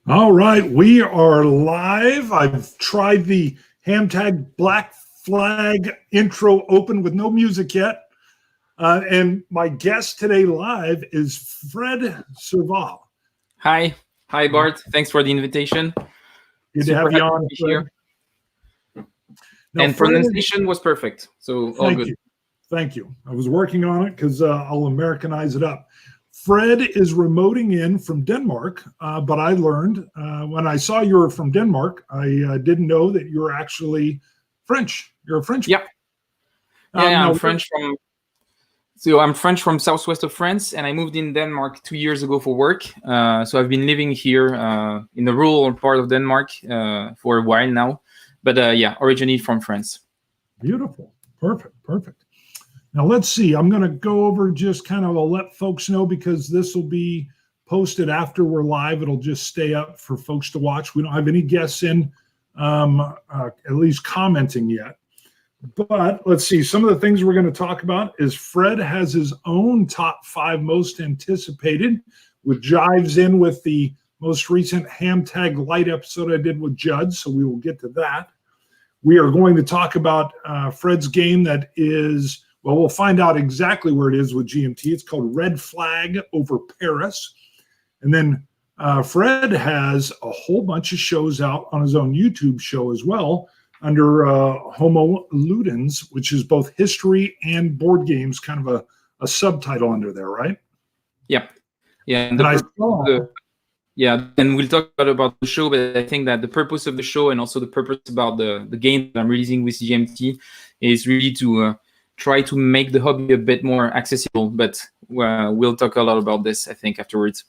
All right, we are live. I've tried the Hamtag Black Flag intro open with no music yet. And my guest today live is Fred Serval. Hi, Bart. Thanks for the invitation. Good to have you on, Fred. And pronunciation was perfect, so all good. Thank you. I was working on it because I'll Americanize it up. Fred is remoting in from Denmark, but I learned when I saw you were from Denmark, I didn't know that you're actually French. You're a French. Yeah. I'm French from. So I'm French from southwest of France, and I moved in Denmark 2 years ago for work. So I've been living here in the rural part of Denmark for a while now, but originally from France. Beautiful, perfect. Now let's see. I'm going to go over just kind of let folks know because this will be posted after we're live. It'll just stay up for folks to watch. We don't have any guests in, at least commenting yet. But let's see. Some of the things we're going to talk about is Fred has his own top 5 most anticipated, which jives in with the most recent Hamtag Light episode I did with Judd. So we will get to that. We are going to talk about Fred's game that is. Well, we'll find out exactly where it is with GMT. It's called Red Flag over Paris. And then Fred has a whole bunch of shows out on his own YouTube show as well under Homo Ludens, which is both history and board games, kind of a subtitle under there, right? Yep. Yeah. And we'll talk about the show, but I think that the purpose of the show and also the purpose about the game that I'm releasing with GMT is really to try to make the hobby a bit more accessible, but we'll talk a lot about this, I think, afterwards.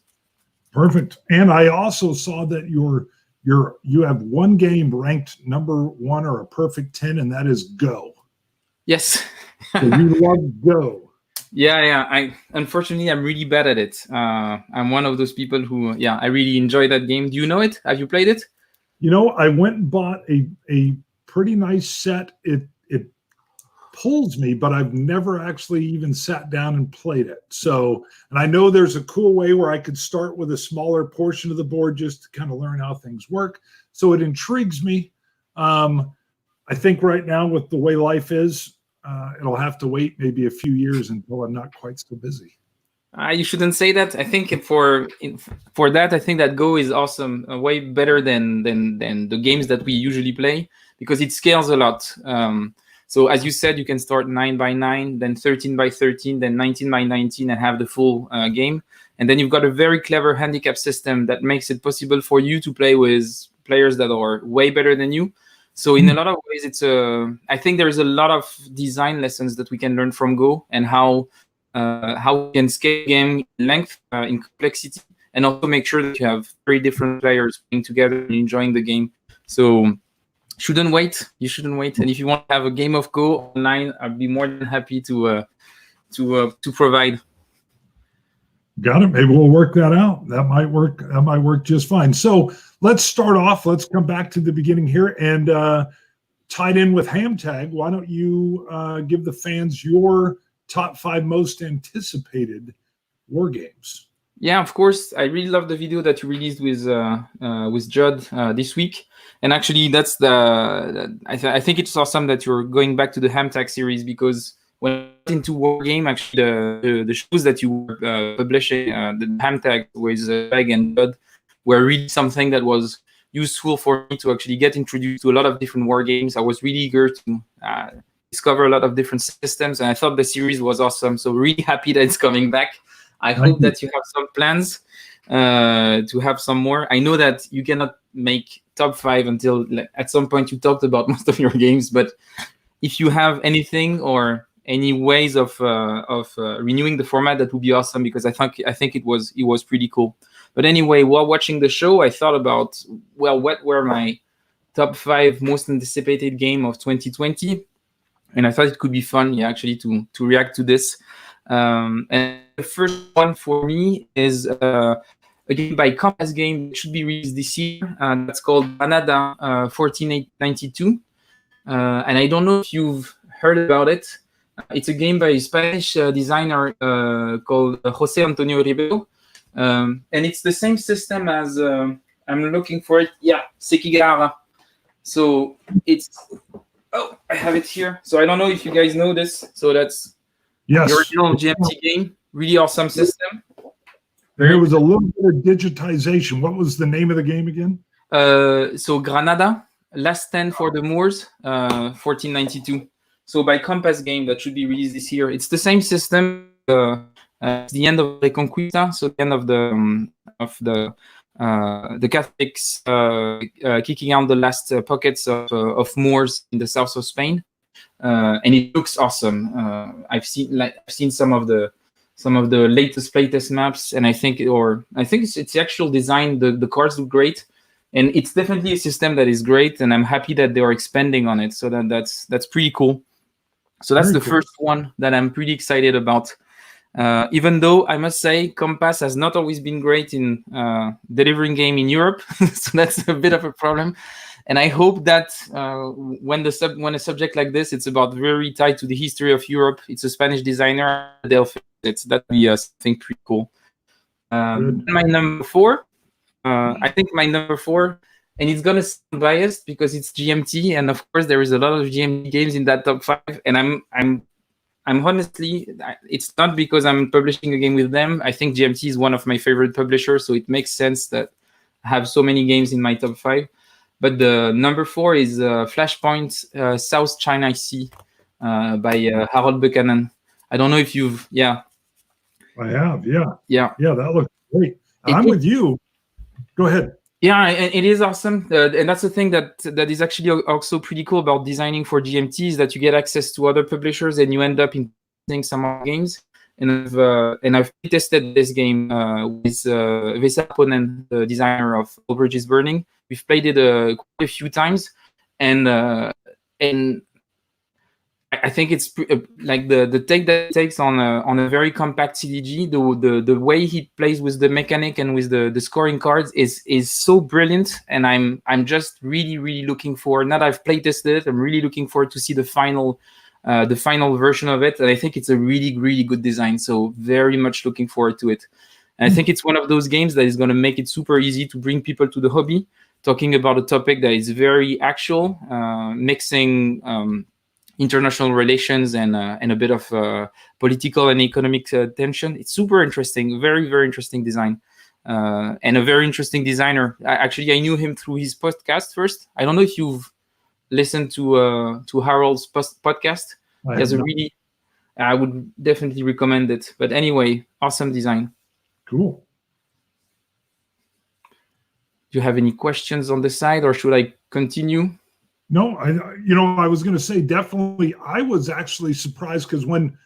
Perfect. And I also saw that you have one game ranked number 1 or a perfect 10, and that is Go. Yes. So you love Go. Yeah. Unfortunately, I'm really bad at it. I'm one of those people who, I really enjoy that game. Do you know it? Have you played it? I went and bought a pretty nice set. It pulls me, but I've never actually even sat down and played it. So, and I know there's a cool way where I could start with a smaller portion of the board just to kind of learn how things work. So it intrigues me. I think right now with the way life is, it'll have to wait maybe a few years until I'm not quite so busy. You shouldn't say that. I think for that, I think that Go is awesome, way better than the games that we usually play because it scales a lot. So as you said, you can start 9 by 9, then 13 by 13, then 19 by 19 and have the full game. And then you've got a very clever handicap system that makes it possible for you to play with players that are way better than you. So in a lot of ways, I think there's a lot of design lessons that we can learn from Go and how we can scale game in length, in complexity, and also make sure that you have 3 different players playing together and enjoying the game. So you shouldn't wait. And if you want to have a game of Go online, I'd be more than happy to provide. Got it. Maybe we'll work that out. That might work just fine. So let's start off. Let's come back to the beginning here and tied in with Hamtag. Why don't you give the fans your top 5 most anticipated war games? Yeah, of course. I really love the video that you released with Judd this week. And actually, that's I think it's awesome that you're going back to the Hamtag series because when I got into Wargame, actually the shows that you were publishing, the Hamtag with Greg and Judd, were really something that was useful for me to actually get introduced to a lot of different war games. I was really eager to discover a lot of different systems, and I thought the series was awesome. So really happy that it's coming back. I hope that you have some plans to have some more. I know that you cannot make top 5 until at some point you talked about most of your games, but if you have anything or any ways of renewing the format, that would be awesome because I think it was pretty cool. But anyway, while watching the show, I thought about what were my top 5 most anticipated game of 2020, and I thought it could be fun, actually, to react to this. And the first one for me is a game by Compass Game that should be released this year. That's called Canada 1492. And I don't know if you've heard about it. It's a game by a Spanish designer called José Antonio Ribeiro. And it's the same system as I'm looking for it. Yeah, Sekigahara. So it's I have it here. So I don't know if you guys know this. So that's the Yes. original GMT game. Really awesome system. There was a little bit of digitization. What was the name of the game again? So Granada, Last Stand for the Moors, 1492. So by Compass Game, that should be released this year. It's the same system. It's the end of Reconquista, so the end of the Catholics kicking out the last pockets of Moors in the south of Spain, and it looks awesome. I've seen some of the latest playtest maps, and I think it's the actual design. The cards look great, and it's definitely a system that is great. And I'm happy that they are expanding on it. So that's pretty cool. So that's the first one that I'm pretty excited about. Even though I must say Compass has not always been great in delivering game in Europe, so that's a bit of a problem. And I hope that when a subject like this, it's about very tied to the history of Europe. It's a Spanish designer. They'll fix it. That'd be something pretty cool. My number 4, I think my number 4, and it's gonna sound biased because it's GMT, and of course there is a lot of GMT games in that top 5. And I'm honestly, it's not because I'm publishing a game with them. I think GMT is one of my favorite publishers, so it makes sense that I have so many games in my top 5. But the number 4 is Flashpoint South China Sea by Harold Buchanan. I don't know if you've, I have, yeah, that looks great. I'm with you. Go ahead. Yeah, it is awesome, and that's the thing that is actually also pretty cool about designing for GMT, is that you get access to other publishers and you end up in some other games. And I've tested this game with Vesa Ponen, the designer of All Bridges Burning. We've played it quite a few times, and I think it's like the take that it takes on a very compact CDG. The way he plays with the mechanic and with the scoring cards is so brilliant, and I'm just really looking forward. Now that I've play tested it, I'm really looking forward to see the final version of it. And I think it's a really good design. So very much looking forward to it. And I think it's one of those games that is going to make it super easy to bring people to the hobby, talking about a topic that is very actual, mixing international relations and a bit of political and economic tension. It's super interesting, very interesting design, and a very interesting designer. I knew him through his podcast first. I don't know if you've listened to Harold's podcast. He has I would definitely recommend it. But anyway, awesome design. Cool. Do you have any questions on the side, or should I continue? No, I was going to say definitely. I was actually surprised because when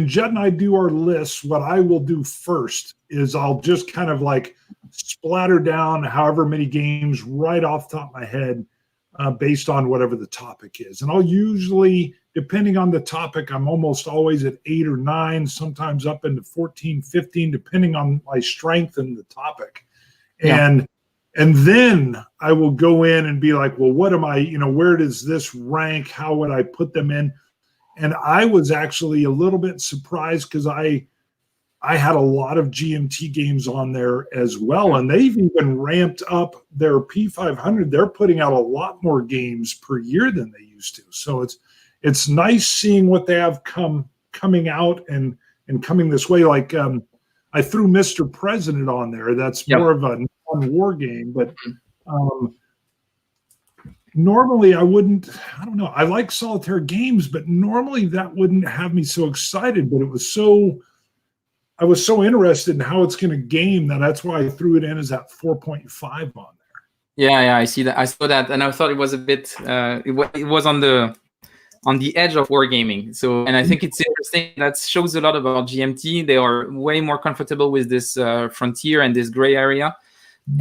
Jed and I do our lists, what I will do first is I'll just kind of like splatter down however many games right off the top of my head based on whatever the topic is. And I'll usually, depending on the topic, I'm almost always at 8 or 9, sometimes up into 14, 15, depending on my strength and the topic. Yeah. And then I will go in and be like, well, what am I, where does this rank? How would I put them in? And I was actually a little bit surprised because I had a lot of GMT games on there as well. And they've even ramped up their P500. They're putting out a lot more games per year than they used to. So it's nice seeing what they have coming out and coming this way. Like I threw Mr. President on there. That's more of a war game, but normally I wouldn't. I don't know. I like solitaire games, but normally that wouldn't have me so excited. But I was so interested in how it's going to game that's why I threw it in as that 4.5 on there. Yeah, I see that. I saw that, and I thought it was a bit. It was on the edge of wargaming. So, and I think it's interesting. That shows a lot about GMT. They are way more comfortable with this frontier and this gray area.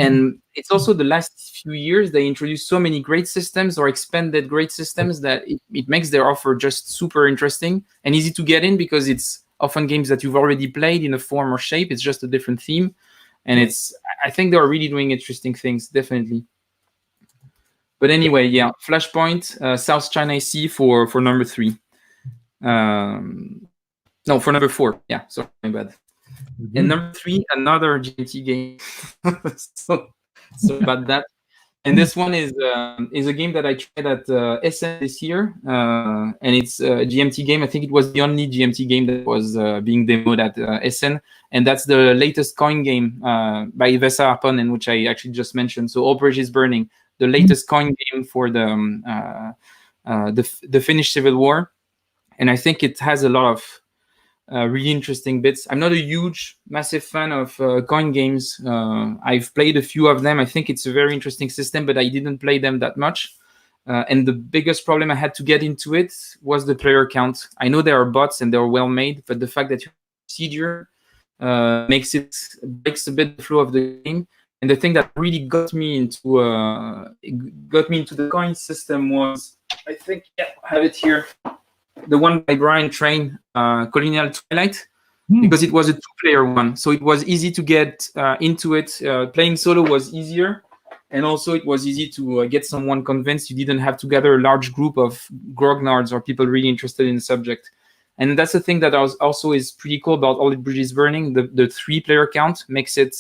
And it's also the last few years they introduced so many great systems or expanded great systems that it makes their offer just super interesting and easy to get in, because it's often games that you've already played in a form or shape. It's just a different theme. And I think they are really doing interesting things, definitely. But anyway, yeah, Flashpoint, South China Sea for number 3. No, for number 4. Yeah, sorry, my bad. And number 3, another GMT game. So So about that. And this one is a game that I tried at Essen this year, and it's a GMT game. I think it was the only GMT game that was being demoed at Essen, and that's the latest coin game by Vesa Arponen, which I actually just mentioned. So All Bridge is Burning, the latest coin game for the Finnish Civil War, and I think it has a lot of really interesting bits. I'm not a huge, massive fan of coin games. I've played a few of them. I think it's a very interesting system, but I didn't play them that much. And the biggest problem I had to get into it was the player count. I know there are bots and they're well made, but the fact that you have procedure breaks a bit the flow of the game. And the thing that really got me into the coin system was, I think, I have it here, the one by Brian Train, Colonial Twilight, because it was a two-player one. So it was easy to get into it. Playing solo was easier. And also it was easy to get someone convinced. You didn't have to gather a large group of grognards or people really interested in the subject. And that's the thing that also is pretty cool about All Bridges Burning. The three-player count makes it,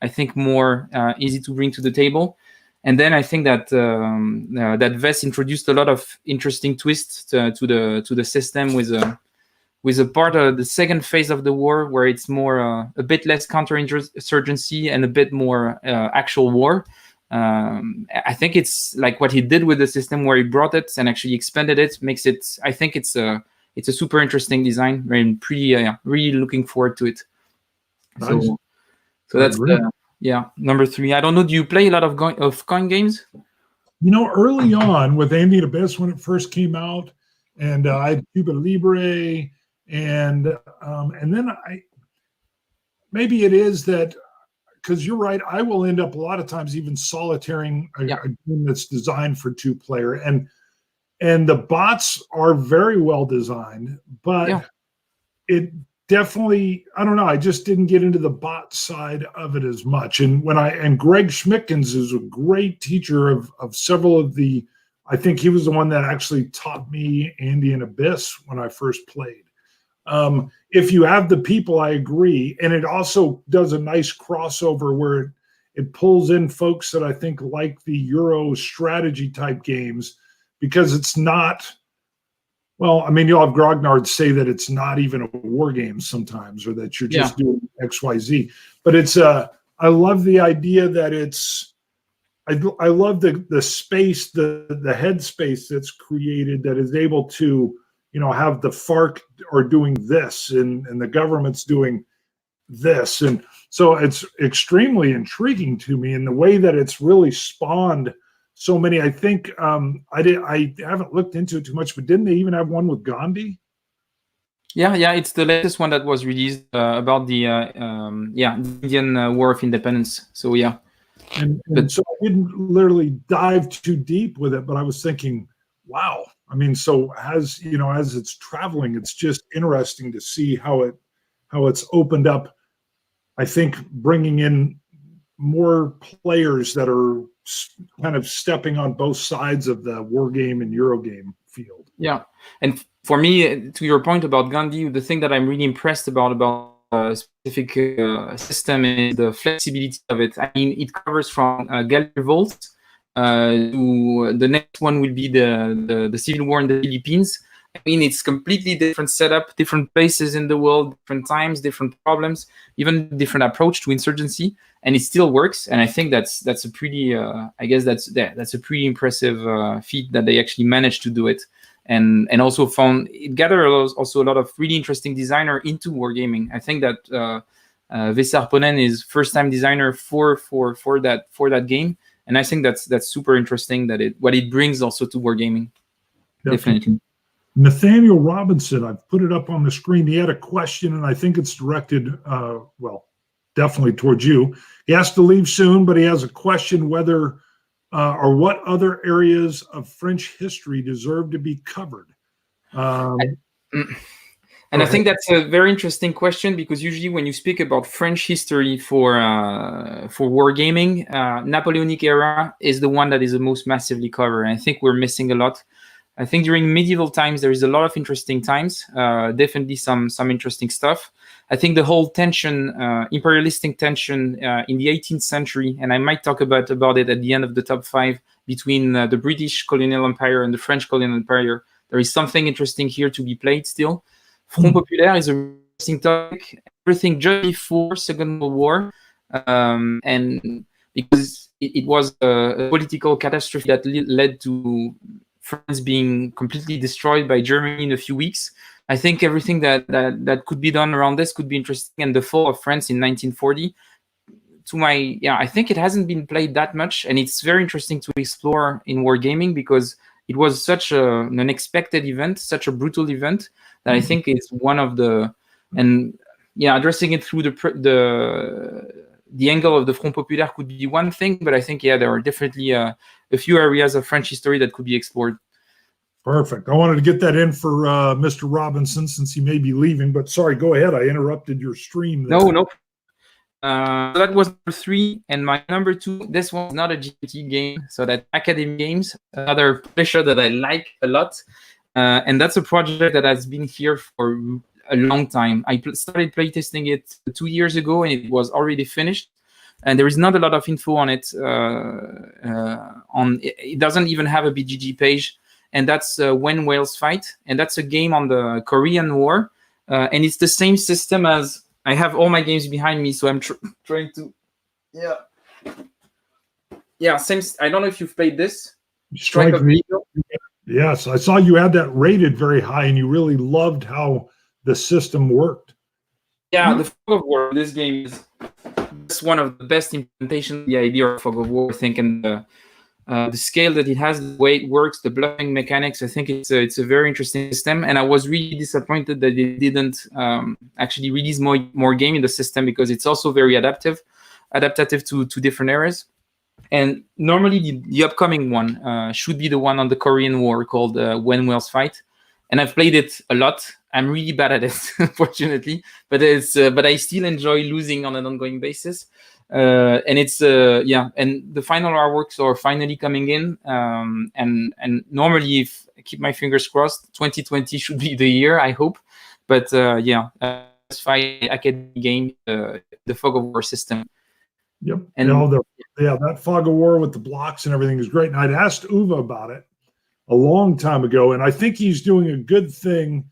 I think, more easy to bring to the table. And then I think that that Ves introduced a lot of interesting twists to the system with a part of the second phase of the war where it's more a bit less counterinsurgency and a bit more actual war. I think it's like what he did with the system where he brought it and actually expanded it makes it. I think it's a super interesting design. I'm pretty really looking forward to it. Nice. So that's number 3. I don't know. Do you play a lot of coin games? You know, early on with Andy and Abyss when it first came out, and I had Cuba Libre, and then maybe it is that because you're right, I will end up a lot of times even solitaring a game that's designed for 2-player, and the bots are very well designed, but it definitely, I don't know, I just didn't get into the bot side of it as much. And Greg Schmidtkins is a great teacher of several of the, I think he was the one that actually taught me Andy and Abyss when I first played. If you have the people, I agree. And it also does a nice crossover where it pulls in folks that I think like the Euro strategy type games, because it's not, well, I mean, you'll have grognards say that it's not even a war game sometimes, or that you're just doing XYZ. But it's I love the idea that it's, I love the space, the headspace that's created that is able to, you know, have the FARC are doing this and the government's doing this. And so it's extremely intriguing to me in the way that it's really spawned so many. I think I haven't looked into it too much, but didn't they even have one with Gandhi? Yeah, it's the latest one that was released about the Indian War of Independence. So yeah, and so I didn't literally dive too deep with it, but I was thinking, wow. I mean, so as it's traveling, it's just interesting to see how it's opened up. I think bringing in more players that are kind of stepping on both sides of the war game and Euro game field. Yeah, and for me, to your point about Gandhi, the thing that I'm really impressed about a specific system is the flexibility of it. I mean, it covers from Gallier Revolt to the next one will be the civil war in the Philippines. I mean, it's completely different setup, different places in the world, different times, different problems, even different approach to insurgency, and it still works. And I think that's a pretty, I guess that's a pretty impressive feat that they actually managed to do it, and also found it gathered also a lot of really interesting designer into wargaming. I think that Vesa Arponen is first-time designer for that game. And I think that's super interesting what it brings also to wargaming. Definitely. Nathaniel Robinson, I've put it up on the screen. He had a question, and I think it's directed, definitely towards you. He has to leave soon, but he has a question whether or what other areas of French history deserve to be covered. And I think that's a very interesting question, because usually when you speak about French history for wargaming, Napoleonic era is the one that is the most massively covered. And I think we're missing a lot. I think during medieval times there is a lot of interesting times, definitely some interesting stuff. I think the whole tension, imperialistic tension in the 18th century, and I might talk about it at the end of the top 5, between the British colonial empire and the French colonial empire. There is something interesting here to be played still. Front Populaire is an interesting topic. Everything just before Second World War, and because it was a political catastrophe that led to France being completely destroyed by Germany in a few weeks. I think everything that could be done around this could be interesting. And the fall of France in 1940, I think it hasn't been played that much, and it's very interesting to explore in Wargaming because it was such an unexpected event, such a brutal event, that I think is one of the, and addressing it through the angle of the Front Populaire could be one thing, but I think there are definitely a few areas of French history that could be explored. Perfect. I wanted to get that in for Mr. Robinson since he may be leaving, but sorry, go ahead. I interrupted your stream there. No. That was number 3, and my number 2, this one's not a GT game, so that Academy Games, another publisher that I like a lot, and that's a project that has been here for a long time. I started playtesting it 2 years ago, and it was already finished, and there is not a lot of info on it. It doesn't even have a BGG page, and that's When Whales Fight, and that's a game on the Korean War, and it's the same system as, I have all my games behind me, so I'm trying to, same. I don't know if you've played this. Strike of the Eagle. Yes, I saw you had that rated very high, and you really loved how the system worked. Yeah, the Fog of War. This game is one of the best implementations of the idea of Fog of War, I think, and the scale that it has, the way it works, the bluffing mechanics. I think it's a very interesting system, and I was really disappointed that it didn't actually release more game in the system, because it's also very adaptive to different eras. And normally the upcoming one should be the one on the Korean War called When Whales Fight, and I've played it a lot. I'm really bad at it, unfortunately, but I still enjoy losing on an ongoing basis. And it's and the final artworks are finally coming in, and normally, if I keep my fingers crossed, 2020 should be the year, I hope. But Fight Academy game, the Fog of War system. Yep. And that Fog of War with the blocks and everything is great. And I'd asked Uwe about it a long time ago, and I think he's doing a good thing,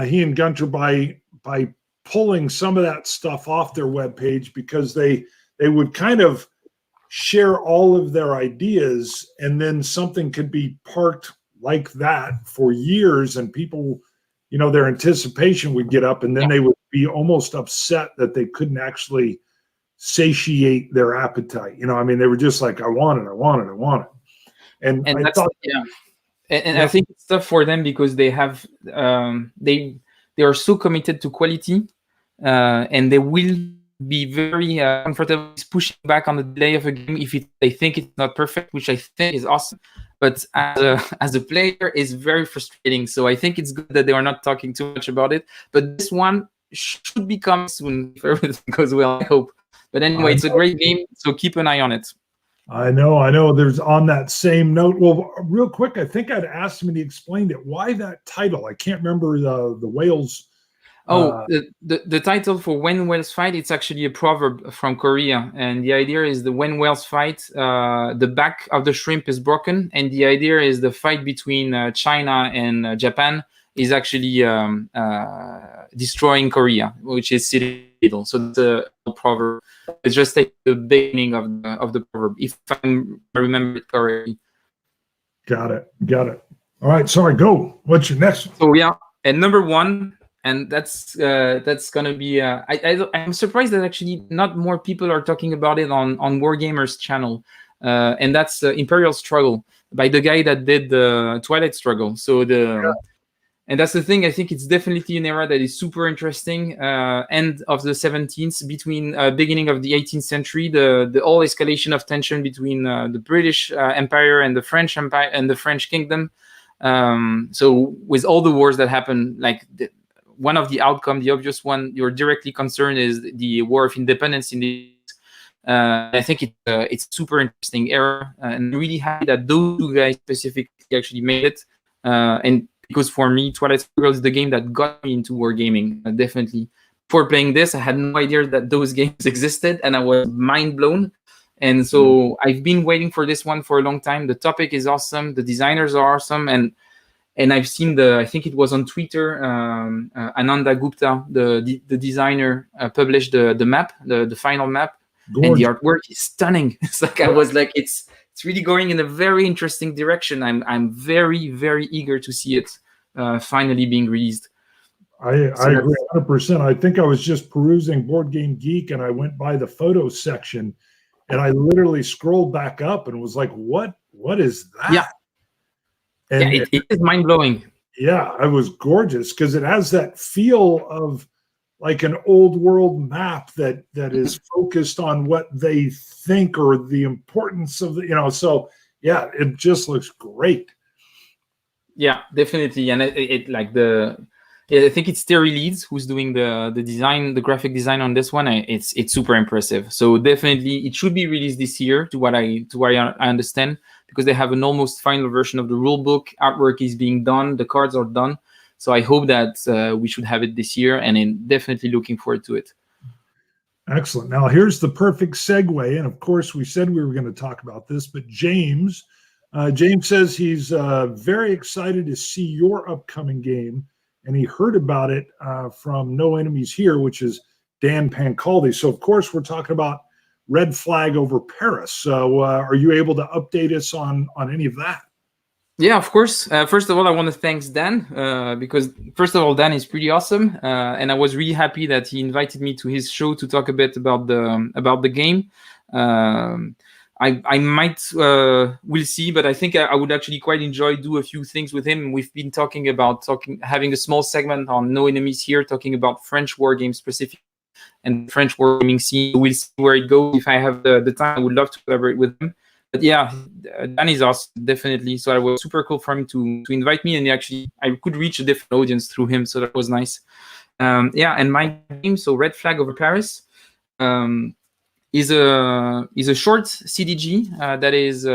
he and Gunter, by pulling some of that stuff off their webpage, because they would kind of share all of their ideas, and then something could be parked like that for years, and people, their anticipation would get up, and then they would be almost upset that they couldn't actually satiate their appetite. They were just like, I want it. And I thought, And I think it's tough for them because they have they are so committed to quality, and they will be very comfortable pushing back on the delay of a game if they think it's not perfect, which I think is awesome. But as a player, it's very frustrating. So I think it's good that they are not talking too much about it. But this one should be coming soon if everything goes well, I hope. But anyway, it's a great game, so keep an eye on it. I know. There's, on that same note, well, real quick, I think I'd asked him and he explained it. Why that title? I can't remember the whales. The title for When Whales Fight, it's actually a proverb from Korea. And the idea is that when whales fight, the back of the shrimp is broken. And the idea is the fight between China and Japan is actually destroying Korea, which is city little. So the proverb is just like the beginning of the proverb, if I remember it correctly. Got it. All right, sorry, go. What's your next one? So and number 1, and that's gonna be. I'm surprised that actually not more people are talking about it on Wargamers channel, and that's Imperial Struggle by the guy that did the Twilight Struggle. So and that's the thing. I think it's definitely an era that is super interesting. End of the 17th, between beginning of the 18th century, the whole escalation of tension between the British Empire and the French Empire and the French Kingdom. So with all the wars that happened, like one of the outcome, the obvious one you're directly concerned is the War of Independence in the. I think it's super interesting era, and I'm really happy that those two guys specifically actually made it. And because for me, Twilight Struggle is the game that got me into wargaming, definitely. before playing this, I had no idea that those games existed, and I was mind blown. And so I've been waiting for this one for a long time. The topic is awesome. The designers are awesome. And I've seen I think it was on Twitter, Ananda Gupta, the designer, published the map, the final map. Gorgeous. And the artwork is stunning. It's like, I was like, it's really going in a very interesting direction. I'm very, very eager to see it finally being released. I agree 100%. I think I was just perusing Board Game Geek, and I went by the photo section, and I literally scrolled back up and was like, what is that? Yeah. And it is mind-blowing. Yeah, it was gorgeous because it has that feel of like an old world map that is focused on what they think or the importance of the, so yeah, it just looks great. Yeah, definitely. And I think it's Terry Leeds who's doing the design, the graphic design on this one. It's super impressive. So definitely it should be released this year, to what I understand, because they have an almost final version of the rule book. Artwork is being done, the cards are done. So I hope that we should have it this year, and I'm definitely looking forward to it. Excellent. Now here's the perfect segue, and of course we said we were going to talk about this, but James says he's very excited to see your upcoming game. And he heard about it from No Enemies Here, which is Dan Pancaldi. So, of course, we're talking about Red Flag over Paris. So are you able to update us on any of that? Yeah, of course. First of all, I want to thank Dan because, first of all, Dan is pretty awesome. And I was really happy that he invited me to his show to talk a bit about the game. I might, we'll see, but I think I would actually quite enjoy do a few things with him. We've been talking about having a small segment on No Enemies Here, talking about French wargames specifically and French wargaming scene. We'll see where it goes. If I have the time, I would love to collaborate with him. But yeah, Dan is awesome, definitely. So it was super cool for him to invite me, and actually I could reach a different audience through him, so that was nice. Yeah, and my game, so Red Flag over Paris, is a short CDG that is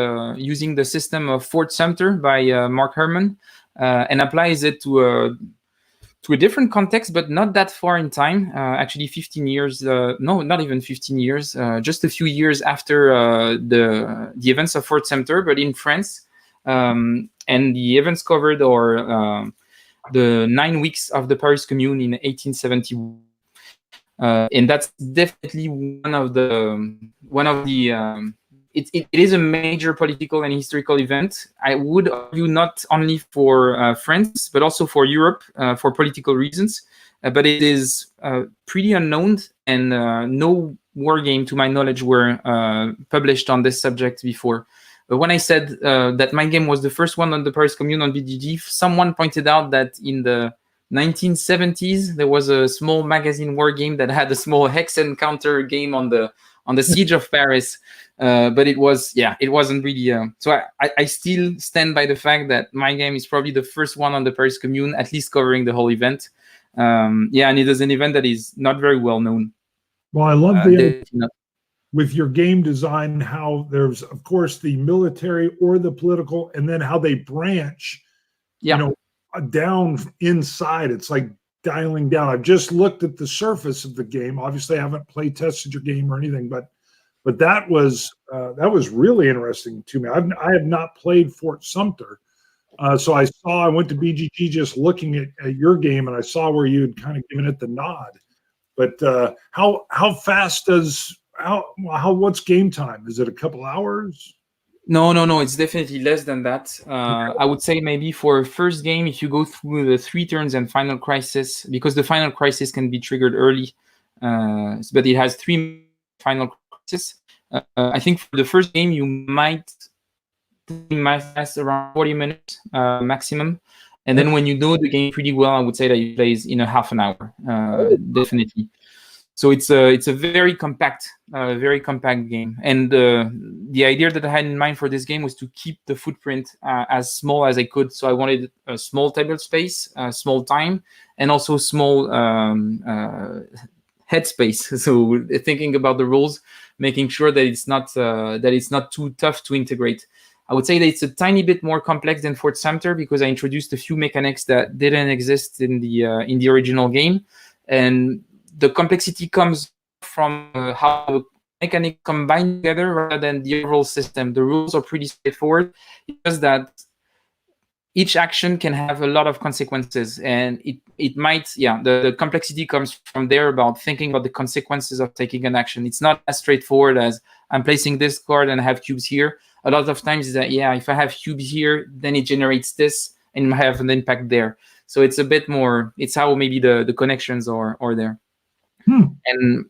using the system of Fort Sumter by Mark Herman, and applies it to a different context, but not that far in time. Actually, 15 years. No, not even 15 years. Just a few years after the events of Fort Sumter, but in France. And the events covered the 9 weeks of the Paris Commune in 1871. And that's definitely one of the it is a major political and historical event. I would argue not only for France, but also for Europe for political reasons. But it is pretty unknown, and no war game, to my knowledge, were published on this subject before. But when I said that my game was the first one on the Paris Commune on BGG, someone pointed out that in the 1970s there was a small magazine war game that had a small hex encounter game on the siege of Paris, but it wasn't really so I still stand by the fact that my game is probably the first one on the Paris Commune, at least covering the whole event. And it is an event that is not very well known. Well, I love with your game design, how there's of course the military or the political, and then how they branch down inside. It's like dialing down. I've just looked at the surface of the game. Obviously, I haven't play tested your game or anything, but that was really interesting to me. I have not played Fort Sumter, so I went to BGG just looking at your game, and I saw where you had kind of given it the nod. But how fast what's game time? Is it a couple hours? No, it's definitely less than that. I would say maybe for a first game, if you go through the 3 turns and final crisis, because the final crisis can be triggered early, but it has 3 final crises. I think for the first game, you might last around 40 minutes maximum. And then when you know the game pretty well, I would say that it plays in a half an hour, definitely. So it's a very compact game, and the idea that I had in mind for this game was to keep the footprint as small as I could. So I wanted a small table space, small time, and also small headspace. So thinking about the rules, making sure that it's not too tough to integrate. I would say that it's a tiny bit more complex than Fort Sumter because I introduced a few mechanics that didn't exist in the original game, and the complexity comes from how the mechanics combine together rather than the overall system. The rules are pretty straightforward. It's just that each action can have a lot of consequences, and it might, the complexity comes from there about thinking about the consequences of taking an action. It's not as straightforward as I'm placing this card and I have cubes here. A lot of times is that, if I have cubes here, then it generates this and it might have an impact there. So it's a bit more, it's how maybe the connections are there. And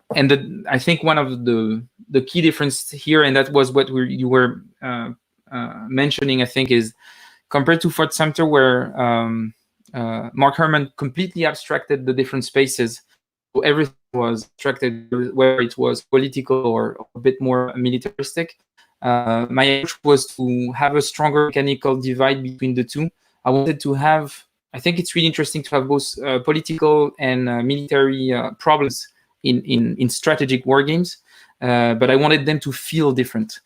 I think one of the key difference here, and that was what you were mentioning, I think, is compared to Fort Sumter, where Mark Herman completely abstracted the different spaces. So everything was abstracted, whether it was political or a bit more militaristic. My approach was to have a stronger mechanical divide between the two. I wanted to have, I think it's really interesting to have both political and military problems in strategic war games, but I wanted them to feel different.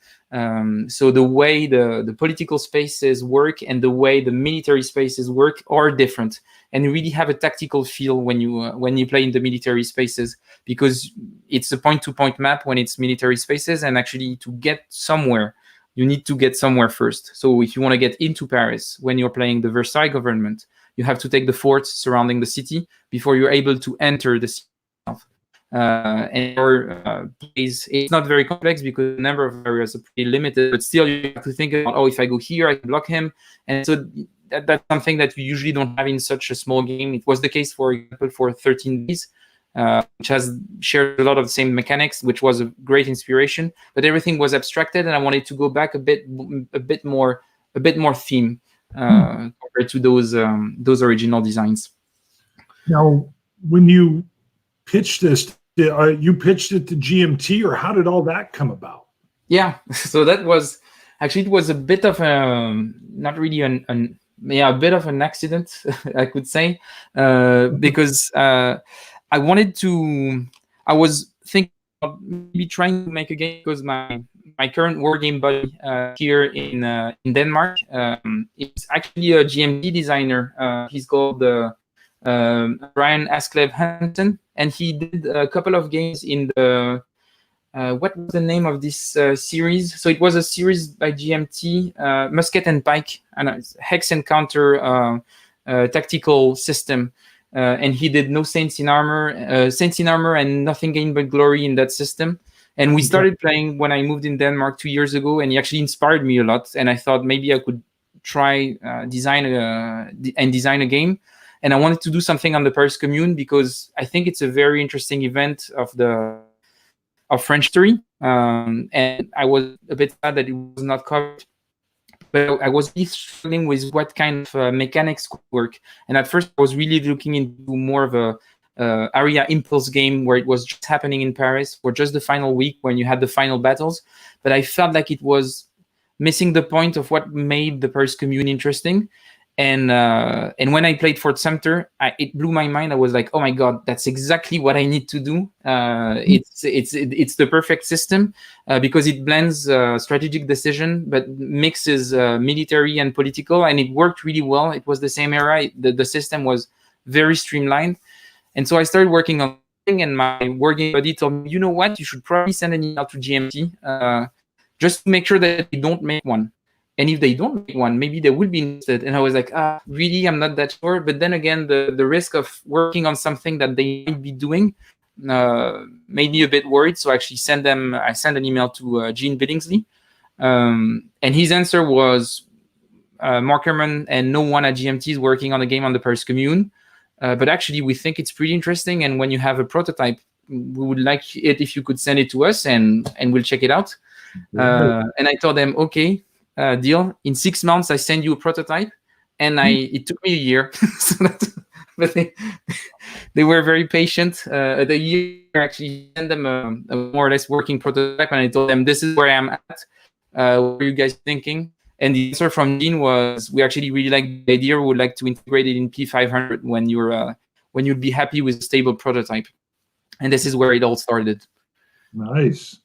So the way the political spaces work and the way the military spaces work are different, and you really have a tactical feel when you play in the military spaces, because it's a point-to-point map when it's military spaces, and actually to get somewhere, you need to get somewhere first. So if you want to get into Paris when you're playing the Versailles government, you have to take the forts surrounding the city before you're able to enter the city itself. And your plays, it's not very complex because the number of areas are pretty limited, but still you have to think about, if I go here, I can block him. And so that's something that we usually don't have in such a small game. It was the case, for example, for 13 Days, which has shared a lot of the same mechanics, which was a great inspiration, but everything was abstracted, and I wanted to go back a bit more theme compared to those original designs. Now, when you pitched this, you pitched it to GMT, or how did all that come about? Yeah, so that was actually, it was a bit of not really a bit of an accident, I could say, because I was thinking of maybe trying to make a game, because my current wargame buddy here in Denmark is actually a GMT designer. He's called Brian Asklev Hansen, and he did a couple of games in the what was the name of this series? So it was a series by GMT, Musket and Pike, and Hex Encounter tactical system. And he did No Saints in Armor, Saints in Armor, and Nothing Gained But Glory in that system. And we started playing when I moved in Denmark 2 years ago, and he actually inspired me a lot. And I thought maybe I could try design a game. And I wanted to do something on the Paris Commune, because I think it's a very interesting event of French history. And I was a bit sad that it was not covered. But I was really struggling with what kind of mechanics could work. And at first, I was really looking into more of a area impulse game where it was just happening in Paris for just the final week when you had the final battles. But I felt like it was missing the point of what made the Paris Commune interesting. And when I played Fort Sumter, it blew my mind. I was like, oh my God, that's exactly what I need to do. It's the perfect system because it blends strategic decision, but mixes military and political, and it worked really well. It was the same era. The system was very streamlined. And so I started working on it, and my working buddy told me, you know what, you should probably send an email to GMT just to make sure that they don't make one. And if they don't make one, maybe they will be interested. And I was like, really, I'm not that sure. But then again, the risk of working on something that they might be doing made me a bit worried. So I actually sent an email to Gene Billingsley. And his answer was, Mark Herman and no one at GMT is working on a game on the Paris Commune. But actually, we think it's pretty interesting. And when you have a prototype, we would like it if you could send it to us, and we'll check it out. And I told them, okay. Deal. In 6 months, I send you a prototype, and it took me a year. But they were very patient. The year I actually sent them a more or less working prototype, and I told them, this is where I am at. What are you guys thinking? And the answer from Dean was, we actually really like the idea. We would like to integrate it in P500 when you'd be happy with a stable prototype. And this is where it all started. Nice.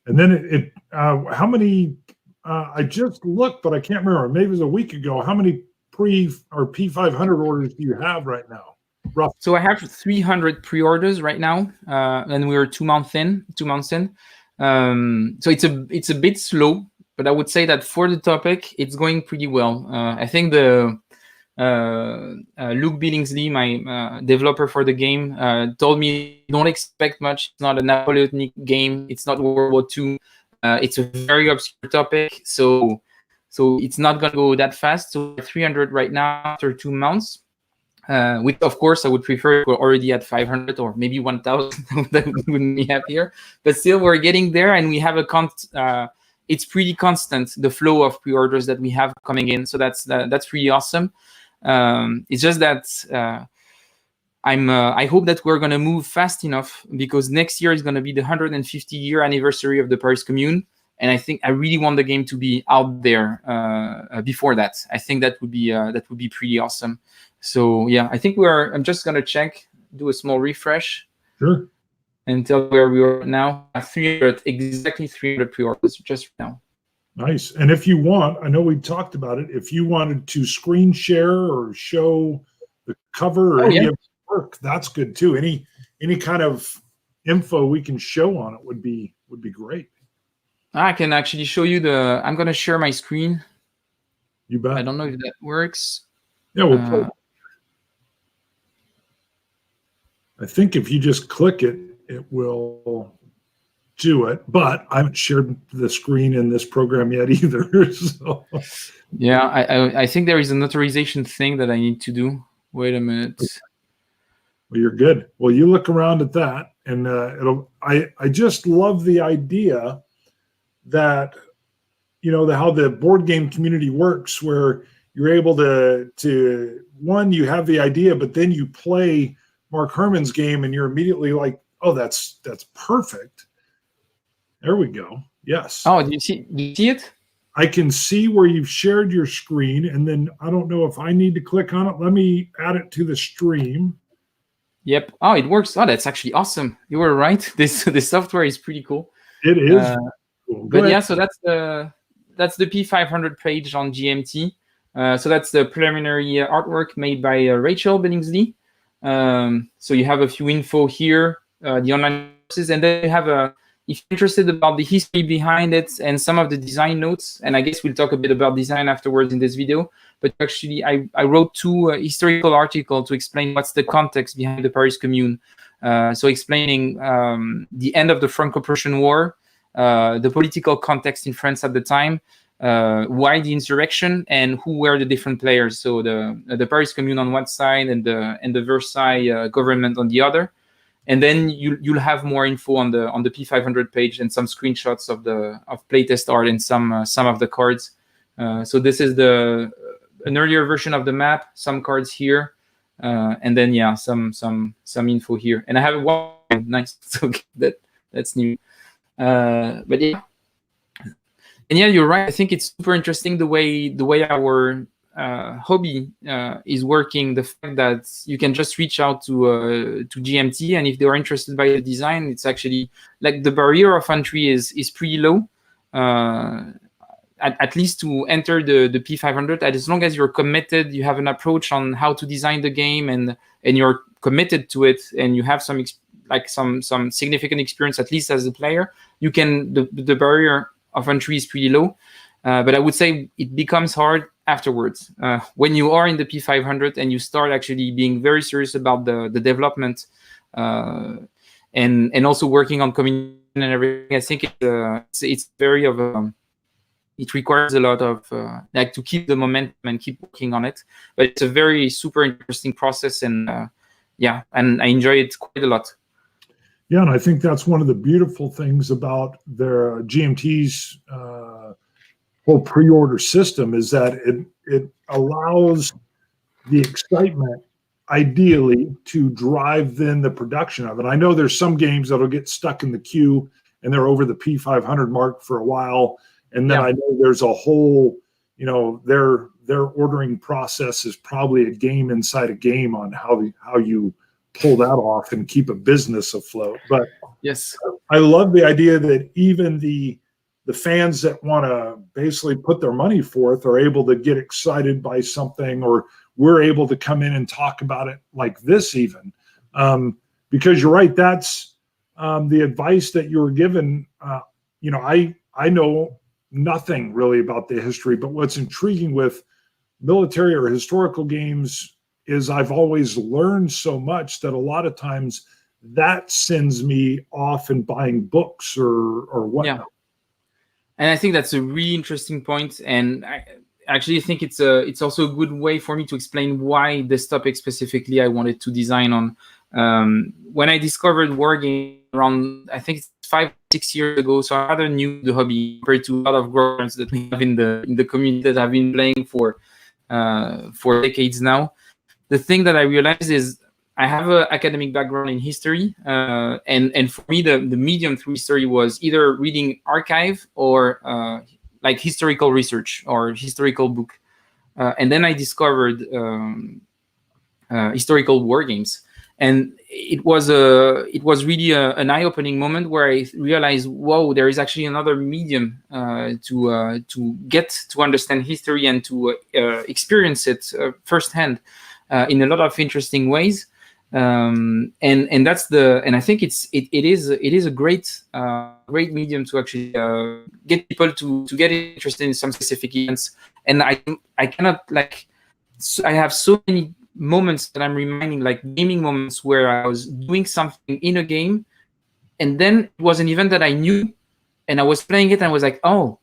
And then how many? I just looked, but I can't remember. Maybe it was a week ago. How many pre or P500 orders do you have right now? rough. So I have 300 pre-orders right now, and we're 2 months in. So it's a bit slow, but I would say that for the topic, it's going pretty well. I think the Luke Billingsley, my developer for the game, told me don't expect much. It's not a Napoleonic game. It's not World War II. It's a very obscure topic, so it's not going to go that fast. So 300 right now after 2 months, which of course I would prefer if we're already at 500 or maybe 1,000. That would make me happier. But still, we're getting there, and we have it's pretty constant, the flow of pre-orders that we have coming in. So that's really awesome. It's just that I hope that we're going to move fast enough, because next year is going to be the 150-year anniversary of the Paris Commune, and I think I really want the game to be out there before that. I think that would be pretty awesome. So yeah, I think I'm just going to check, do a small refresh. Sure. And tell where we are now. 300, exactly 300 pre-orders just now. Nice. And if you want, I know we talked about it, if you wanted to screen share or show the cover or any of the work, that's good too. Any kind of info we can show on it would be great. I can actually show you I'm going to share my screen. You bet. I don't know if that works. Yeah, we'll play. I think if you just click it, it will do it, but I haven't shared the screen in this program yet either. So. Yeah, I think there is an authorization thing that I need to do. Wait a minute. Well, you're good. Well, you look around at that, and I just love the idea that, how the board game community works, where you're able to one, you have the idea, but then you play Mark Herman's game and you're immediately like, oh, that's perfect. There we go. Yes. Oh, do you see it? I can see where you've shared your screen, and then I don't know if I need to click on it. Let me add it to the stream. Yep. Oh, it works. Oh, that's actually awesome. You were right. This software is pretty cool. It is. Cool. But yeah, so that's the P500 page on GMT. So that's the preliminary artwork made by Rachel Billingsley. So you have a few info here, the online courses, and then you have if you're interested about the history behind it and some of the design notes, and I guess we'll talk a bit about design afterwards in this video, but actually I wrote 2 historical articles to explain what's the context behind the Paris Commune. So explaining the end of the Franco-Prussian War, the political context in France at the time, why the insurrection, and who were the different players. So the Paris Commune on one side and the Versailles government on the other. And then you'll have more info on the P500 page and some screenshots of playtest art and some of the cards. So this is an earlier version of the map, some cards here, and then some info here. And I have one nice, so that's new. But yeah. And yeah, you're right. I think it's super interesting the way our hobby is working. The fact that you can just reach out to GMT, and if they are interested by the design, it's actually like the barrier of entry is pretty low. At least to enter the P500, as long as you're committed, you have an approach on how to design the game, and you're committed to it, and you have some significant experience, at least as a player, you can. The barrier of entry is pretty low, but I would say it becomes hard afterwards when you are in the P500 and you start actually being very serious about the development and also working on community and everything. I think it's very it requires a lot of to keep the momentum and keep working on it. But it's a very super interesting process, and and I enjoy it quite a lot. Yeah, and I think that's one of the beautiful things about their GMT's whole pre-order system, is that it allows the excitement, ideally, to drive then the production of it. I know there's some games that'll get stuck in the queue and they're over the P500 mark for a while, and then I know there's a whole, their ordering process is probably a game inside a game on how you pull that off and keep a business afloat. But yes, I love the idea that even the fans that want to basically put their money forth are able to get excited by something, or we're able to come in and talk about it like this even. Because you're right, that's the advice that you were given. I know nothing really about the history, but what's intriguing with military or historical games is I've always learned so much that a lot of times that sends me off in buying books or whatnot. Yeah. And I think that's a really interesting point. And I actually think it's also a good way for me to explain why this topic specifically I wanted to design on. When I discovered Wargames around, I think it's 5-6 years ago, so I'm rather new to the hobby compared to a lot of growers that we have in the community that have been playing for decades now. The thing that I realized is I have an academic background in history, and for me, the medium through history was either reading archive or like historical research or historical book. And then I discovered historical war games. And it was really an eye-opening moment where I realized, whoa, there is actually another medium to get to understand history and to experience it firsthand in a lot of interesting ways. And I think it is a great medium to actually get people to get interested in some specific events. And I cannot I have so many moments that I'm reminding, like gaming moments where I was doing something in a game, and then it was an event that I knew, and I was playing it, and I was like, oh,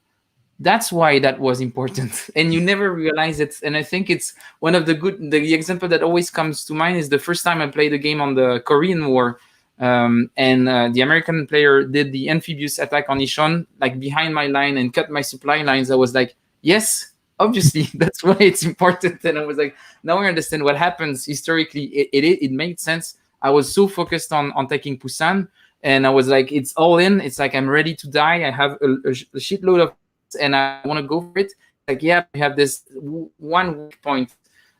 that's why that was important. And you never realize it. And I think it's one of the example that always comes to mind is the first time I played a game on the Korean War, and the American player did the amphibious attack on Ishon, like behind my line, and cut my supply lines. I was like, yes, obviously that's why it's important. And I was like, now I understand what happens historically. It made sense. I was so focused on taking Busan, and I was like, it's all in. It's like I'm ready to die. I have a shitload of, and I want to go for it. Like, yeah, we have this one weak point,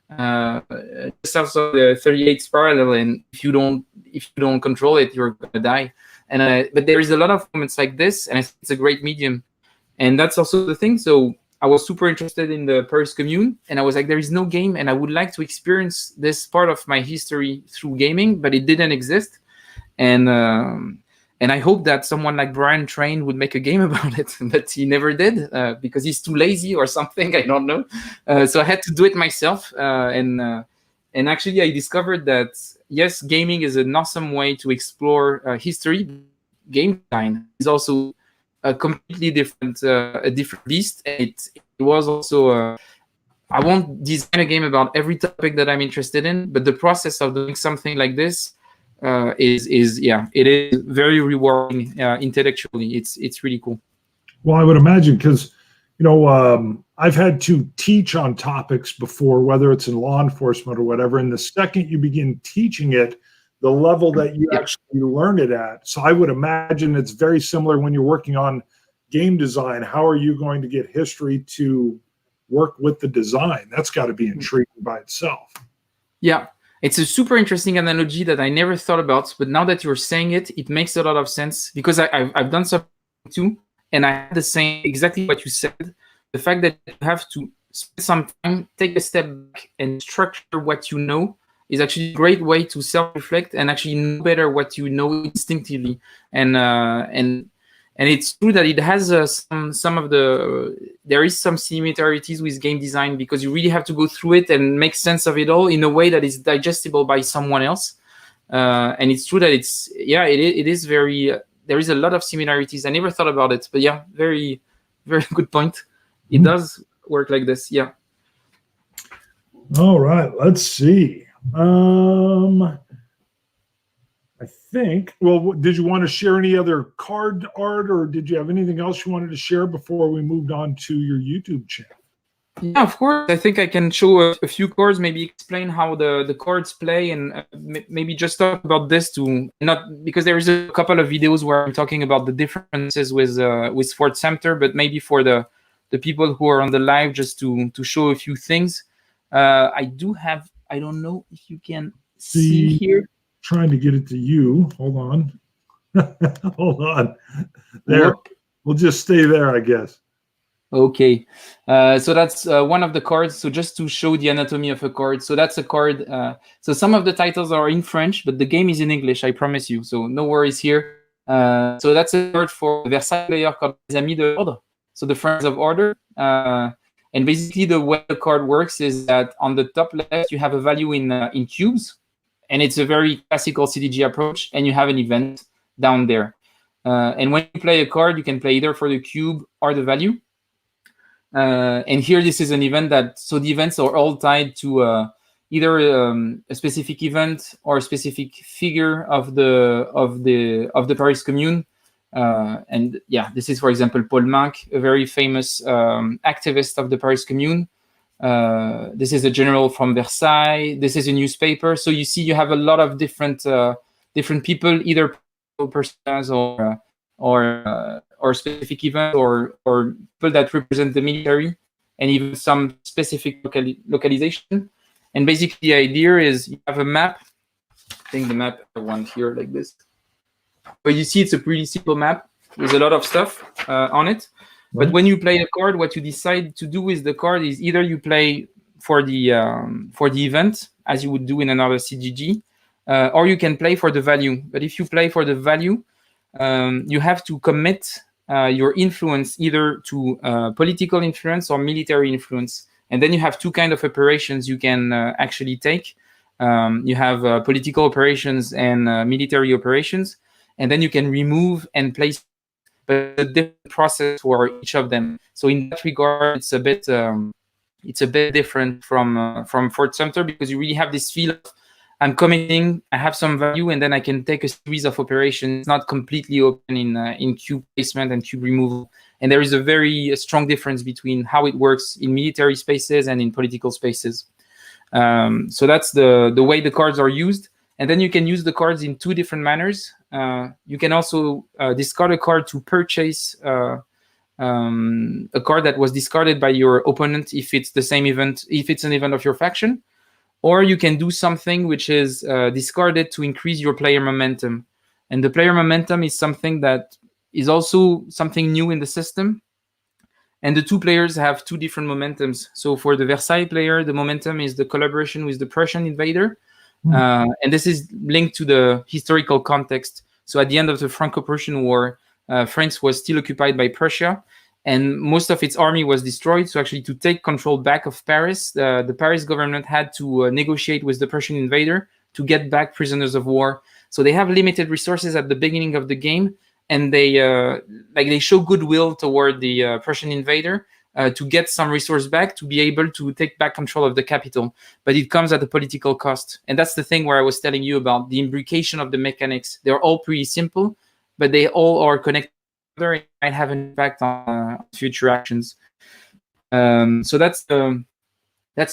just also the 38th parallel, and if you don't control it, you're gonna die. And but there is a lot of moments like this, and I think it's a great medium. And that's also the thing. So I was super interested in the Paris Commune, and I was like, there is no game, and I would like to experience this part of my history through gaming, but it didn't exist. And I hope that someone like Brian Train would make a game about it, but he never did because he's too lazy or something. I don't know. So I had to do it myself. And actually, I discovered that, yes, gaming is an awesome way to explore history. Game design is also a completely different beast. It was also I won't design a game about every topic that I'm interested in, but the process of doing something like this it is very rewarding intellectually. It's really cool. Well, I would imagine, because I've had to teach on topics before, whether it's in law enforcement or whatever, and the second you begin teaching it, the level that you actually learn it at. So I would imagine it's very similar when you're working on game design. How are you going to get history to work with the design? That's got to be intriguing by itself. Yeah, it's a super interesting analogy that I never thought about, but now that you're saying it, it makes a lot of sense, because I've done something too, and I had the same, exactly what you said. The fact that you have to spend some time, take a step back, and structure what you know is actually a great way to self-reflect and actually know better what you know instinctively. And it's true that it has there is some similarities with game design, because you really have to go through it and make sense of it all in a way that is digestible by someone else. And it's true that it is very, there is a lot of similarities. I never thought about it, but yeah, very, very good point. It does work like this. Yeah. All right, let's see. I think, well, did you want to share any other card art, or did you have anything else you wanted to share before we moved on to your YouTube channel? Yeah, of course. I think I can show a few cards, maybe explain how the cards play, and maybe just talk about this too. Not because there is a couple of videos where I'm talking about the differences with Fort Sumter, but maybe for the people who are on the live, just to show a few things. I do have, I don't know if you can see here. Trying to get it to you. Hold on. Hold on. There. We'll just stay there, I guess. Okay, so that's one of the cards. So just to show the anatomy of a card, so that's a card. So some of the titles are in French, but the game is in English, I promise you. So no worries here. So that's a card for Versailles player called Les Amis de l'Ordre, so the Friends of Order. And basically the way the card works is that on the top left, you have a value in cubes, and it's a very classical CDG approach, and you have an event down there. And when you play a card, you can play either for the cube or the value. And here, this is an event so the events are all tied to either a specific event or a specific figure of the Paris Commune. And yeah, this is, for example, Paul Manck, a very famous activist of the Paris Commune. This is a general from Versailles. This is a newspaper. So you see, you have a lot of different people, either personas or specific events or people that represent the military, and even some specific localization. And basically the idea is you have a map. I think the map I want here like this. But you see it's a pretty simple map with a lot of stuff on it. Right. But when you play a card, what you decide to do with the card is either you play for the event, as you would do in another CGG, or you can play for the value. But if you play for the value, you have to commit your influence either to political influence or military influence. And then you have two kinds of operations you can actually take. You have political operations and military operations. And then you can remove and place a different process for each of them. So in that regard, it's a bit different from Fort Sumter, because you really have this feel of I'm committing, I have some value, and then I can take a series of operations. It's not completely open in cube placement and cube removal. And there is a very strong difference between how it works in military spaces and in political spaces. So that's the way the cards are used. And then you can use the cards in two different manners. You can also discard a card to purchase a card that was discarded by your opponent if it's the same event, if it's an event of your faction. Or you can do something which is discarded to increase your player momentum. And the player momentum is something that is also something new in the system. And the two players have two different momentums. So for the Versailles player, the momentum is the collaboration with the Prussian invader. And this is linked to the historical context. So at the end of the Franco-Prussian War, France was still occupied by Prussia, and most of its army was destroyed. So actually, to take control back of Paris, the Paris government had to negotiate with the Prussian invader to get back prisoners of war. So they have limited resources at the beginning of the game, and they show goodwill toward the Prussian invader to get some resource back to be able to take back control of the capital. But it comes at a political cost. And that's the thing where I was telling you about the imbrication of the mechanics. They're all pretty simple, but they all are connected together and might have an impact on future actions. So that's the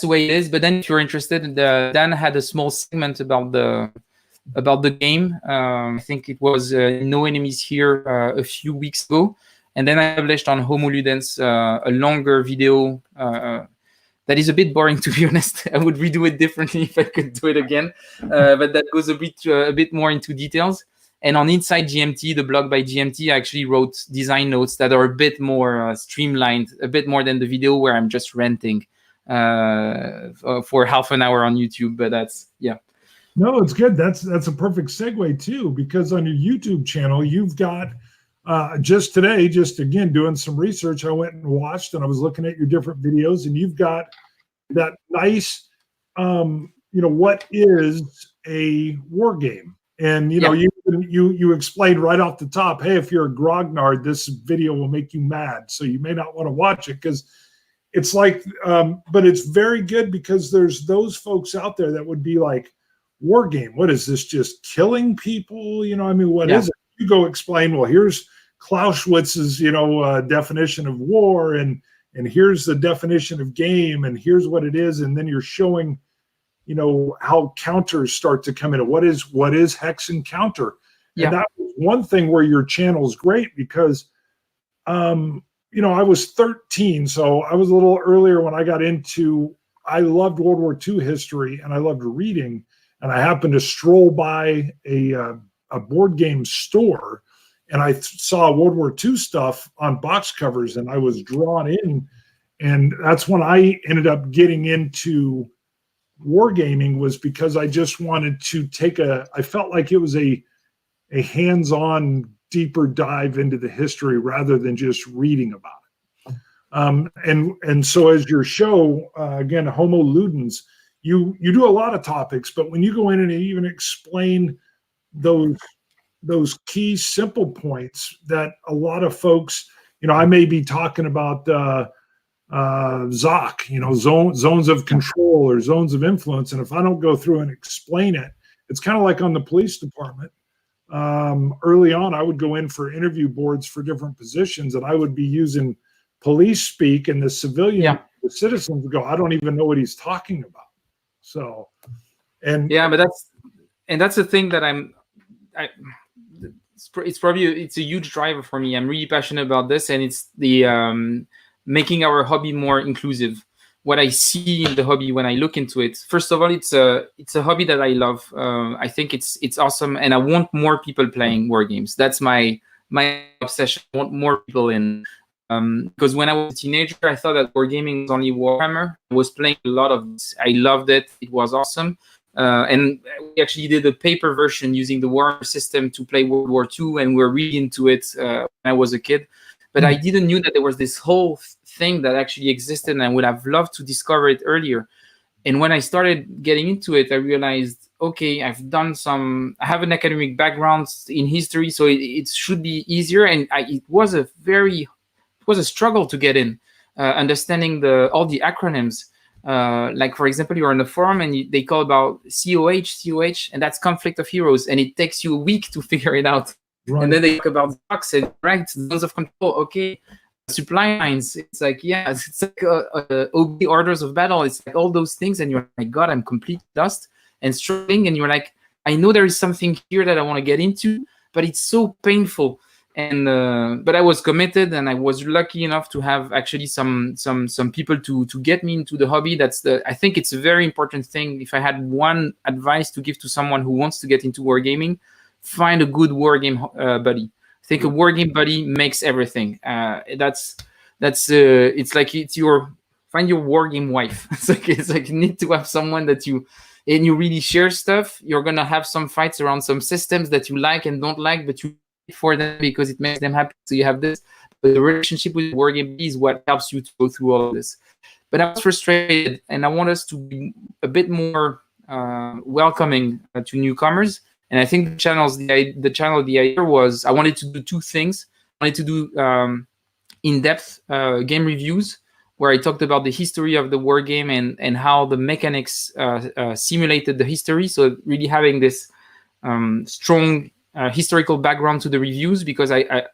way it is. But then if you're interested, Dan had a small segment about the game. I think it was No Enemies Here a few weeks ago. And then I published on Homo Ludens a longer video that is a bit boring, to be honest. I would redo it differently if I could do it again. But that goes a bit more into details. And on Inside GMT, the blog by GMT, I actually wrote design notes that are a bit more streamlined, a bit more than the video where I'm just ranting for half an hour on YouTube. But yeah. No, it's good. That's a perfect segue too, because on your YouTube channel, you've got just today, just again, doing some research, I went and watched and I was looking at your different videos, and you've got that nice, what is a war game? And, you explained right off the top, hey, if you're a grognard, this video will make you mad. So you may not want to watch it, because it's like, but it's very good, because there's those folks out there that would be like, war game, what is this, just killing people? What is it? You go explain, well, here's Clausewitz's, definition of war, and here's the definition of game, and here's what it is. And then you're showing, how counters start to come in. What is hex and counter? Yeah. And that was one thing where your channel is great, because, I was 13, so I was a little earlier when I got into, I loved World War II history and I loved reading, and I happened to stroll by a board game store, and I saw World War II stuff on box covers, and I was drawn in. And that's when I ended up getting into wargaming, was because I just wanted to I felt like it was a hands-on, deeper dive into the history rather than just reading about it. And so as your show, again, Homo Ludens, you do a lot of topics, but when you go in and even explain those key simple points that a lot of folks, I may be talking about ZOC, zones of control or zones of influence. And if I don't go through and explain it, it's kind of like on the police department. Early on, I would go in for interview boards for different positions, and I would be using police speak, and the the citizens would go, I don't even know what he's talking about. So, that's the thing that it's a huge driver for me. I'm really passionate about this, and it's the making our hobby more inclusive. What I see in the hobby when I look into it, first of all, it's a hobby that I love. I think it's awesome, and I want more people playing war games. That's my obsession. I want more people in. Because when I was a teenager, I thought that wargaming was only Warhammer. I was playing a lot of this. I loved it. It was awesome. And we actually did a paper version using the Warhammer system to play World War II, and we're really into it when I was a kid. But I didn't know that there was this whole thing that actually existed, and I would have loved to discover it earlier. And when I started getting into it, I realized, okay, I have an academic background in history, so it should be easier. And it was a struggle to get in, understanding all the acronyms. Like, for example, you're on a forum and they call about COH, and that's conflict of heroes, and it takes you a week to figure it out. Right. And then they talk about box and zones of control. Okay, supply lines. It's like, it's like OB orders of battle. It's like all those things, and you're like, my God, I'm completely lost and struggling. And you're like, I know there is something here that I want to get into, but it's so painful. And but I was committed, and I was lucky enough to have actually some people to get me into the hobby. I think it's a very important thing. If I had one advice to give to someone who wants to get into wargaming, find a good wargame buddy. I think a wargame buddy makes everything. It's like find your wargame wife. It's like you need to have someone that you really share stuff. You're gonna have some fights around some systems that you like and don't like, but you for them because it makes them happy. So you have this, but the relationship with wargame is what helps you to go through all of this. But I was frustrated, and I want us to be a bit more welcoming to newcomers. And I think the idea was I wanted to do two things. I wanted to do in-depth game reviews where I talked about the history of the war game and how the mechanics simulated the history. So really having this strong historical background to the reviews, because I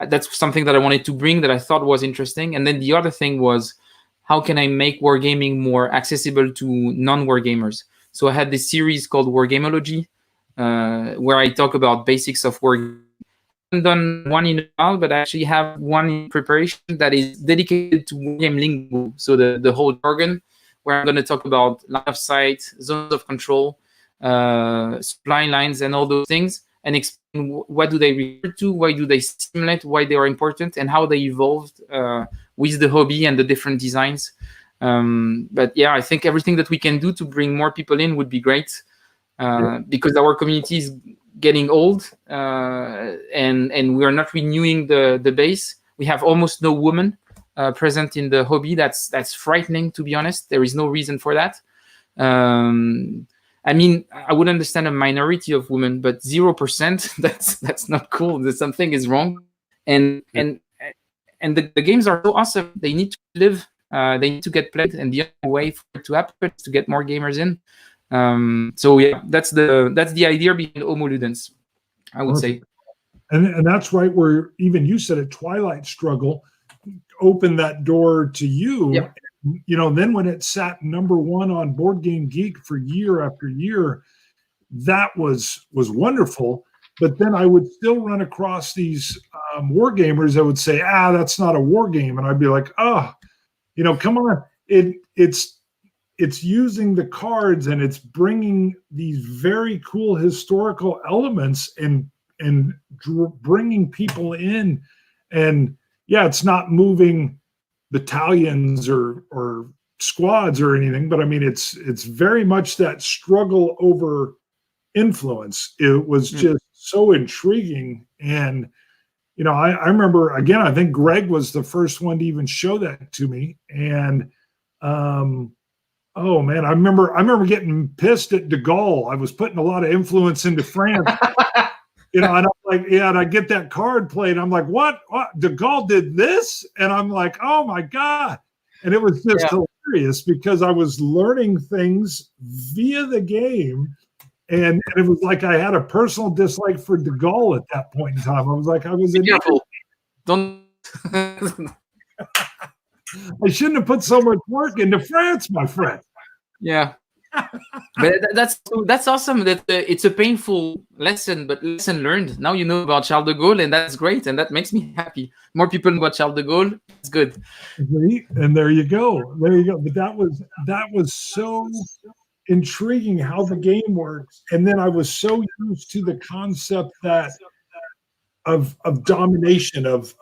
that's something that I wanted to bring that I thought was interesting. And then the other thing was, how can I make wargaming more accessible to non-wargamers? So I had this series called Wargamology, where I talk about basics of wargaming. I haven't done one in a while, but I actually have one in preparation that is dedicated to wargame lingo. So the whole jargon, where I'm going to talk about line of sight, zones of control, supply lines, and all those things, and explain what do they refer to, why do they simulate, why they are important, and how they evolved with the hobby and the different designs. But yeah, I think everything that we can do to bring more people in would be great, because our community is getting old, and we are not renewing the base. We have almost no women present in the hobby. That's frightening, to be honest. There is no reason for that. I mean, I would understand a minority of women, but 0%, that's not cool. Something is wrong. And the games are so awesome. They need to live. They need to get played, and the only way for it to happen is to get more gamers in. So yeah, that's the idea behind Homo Ludens, I would say. And that's right where even you said it, Twilight Struggle opened that door to you. Yep. You know, then when it sat #1 on Board Game Geek for year after year, that was wonderful. But then I would still run across these war gamers that would say, that's not a war game. And I'd be like, come on. It's using the cards, and it's bringing these very cool historical elements and and bringing people in. And yeah, it's not moving battalions or squads or anything, but I mean, it's very much that struggle over influence. It was just so intriguing. And you know, I remember, again, I think Greg was the first one to even show that to me. And oh man, I remember getting pissed at de Gaulle. I was putting a lot of influence into France. You know, and I'm like, yeah, and I get that card played. I'm like, what? De Gaulle did this? And I'm like, oh my God. And it was just hilarious because I was learning things via the game. And it was like I had a personal dislike for de Gaulle at that point in time. I was like, careful. Don't. I shouldn't have put so much work into France, my friend. Yeah. But that's awesome. That it's a painful lesson, but lesson learned. Now you know about Charles de Gaulle, and that's great, and that makes me happy. More people know about Charles de Gaulle. It's good. And there you go. There you go. But that was so intriguing how the game works. And then I was so used to the concept that of domination, of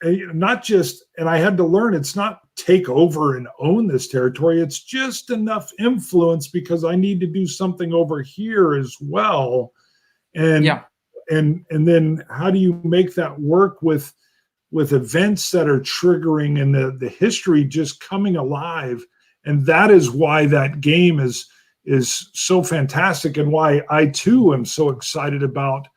not just, and I had to learn, it's not take over and own this territory. It's just enough influence because I need to do something over here as well. And and then how do you make that work with events that are triggering and the history just coming alive? And that is why that game is so fantastic, and why I too am so excited about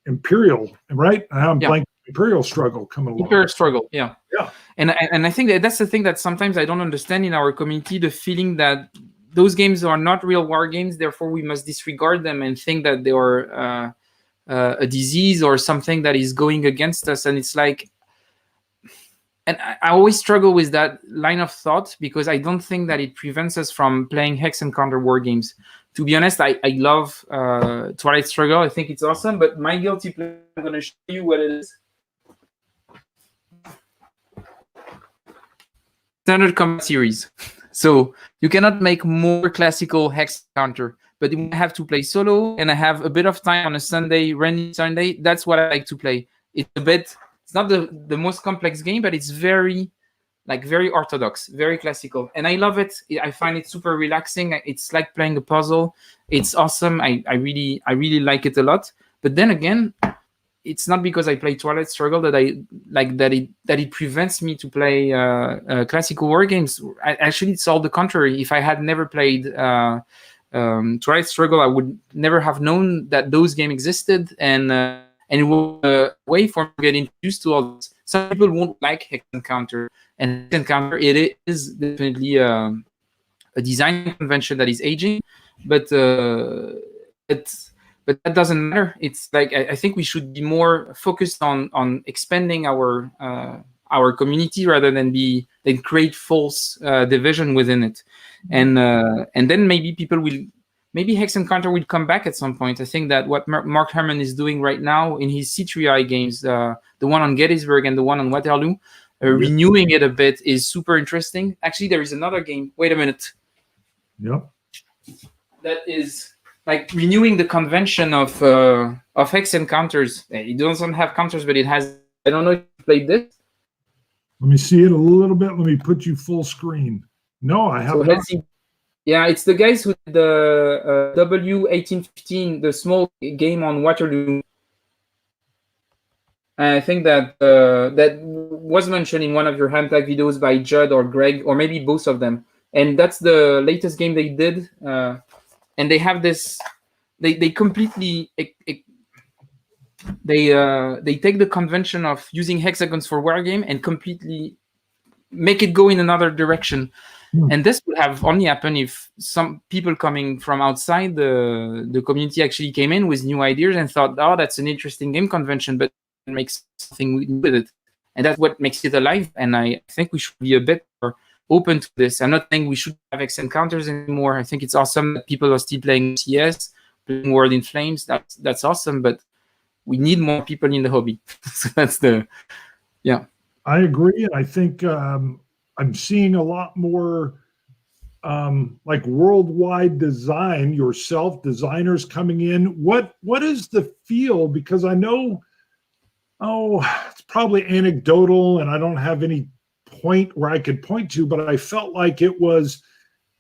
Imperial, right? I'm blanking. Imperial Struggle coming along. Imperial Struggle, yeah. And I think that's the thing that sometimes I don't understand in our community, the feeling that those games are not real war games, therefore we must disregard them and think that they are a disease or something that is going against us. And it's like, and I always struggle with that line of thought because I don't think that it prevents us from playing hex and counter war games. To be honest, I love Twilight Struggle. I think it's awesome, but my guilty pleasure, I'm going to show you what it is. Standard combat series. So you cannot make more classical hex counter, but you have to play solo, and I have a bit of time on a Sunday, rainy Sunday. That's what I like to play. It's not the most complex game, but it's very orthodox, very classical. And I love it. I find it super relaxing. It's like playing a puzzle. It's awesome. I really like it a lot. But then again, it's not because I play Twilight Struggle that I like that it prevents me to play classical war games. Actually, it's all the contrary. If I had never played Twilight Struggle, I would never have known that those games existed, and it was a way for me to get introduced to all this. Some people won't like Hex Encounter, and Hex Encounter, it is definitely a design convention that is aging, but that doesn't matter. It's like I think we should be more focused on expanding our community rather than create false division within it, and then maybe Hex Encounter will come back at some point. I think that what Mark Herman is doing right now in his C3I games, the one on Gettysburg and the one on Waterloo, renewing it a bit is super interesting. Actually, there is another game. Wait a minute. Yep. That is like renewing the convention of hex encounters. It doesn't have counters, but it has. I don't know if you played this. Let me see it a little bit. Let me put you full screen. No, I haven't. So let's see. Yeah, it's the guys who did the W1815, the small game on Waterloo. I think that that was mentioned in one of your Hamtag videos by Judd or Greg, or maybe both of them. And that's the latest game they did. And they have this. They completely they take the convention of using hexagons for wargame and completely make it go in another direction. And this would have only happened if some people coming from outside the community actually came in with new ideas and thought, oh, that's an interesting game convention, but makes something with it. And that's what makes it alive. And I think we should be a bit more open to this. I'm not saying we should have Hex Encounters anymore. I think it's awesome that people are still playing CS, playing World in Flames. That's awesome, but we need more people in the hobby. So that's I agree. And I think I'm seeing a lot more like worldwide design yourself, designers coming in. What is the feel? Because I know, it's probably anecdotal and I don't have any point where I could point to, but I felt like it was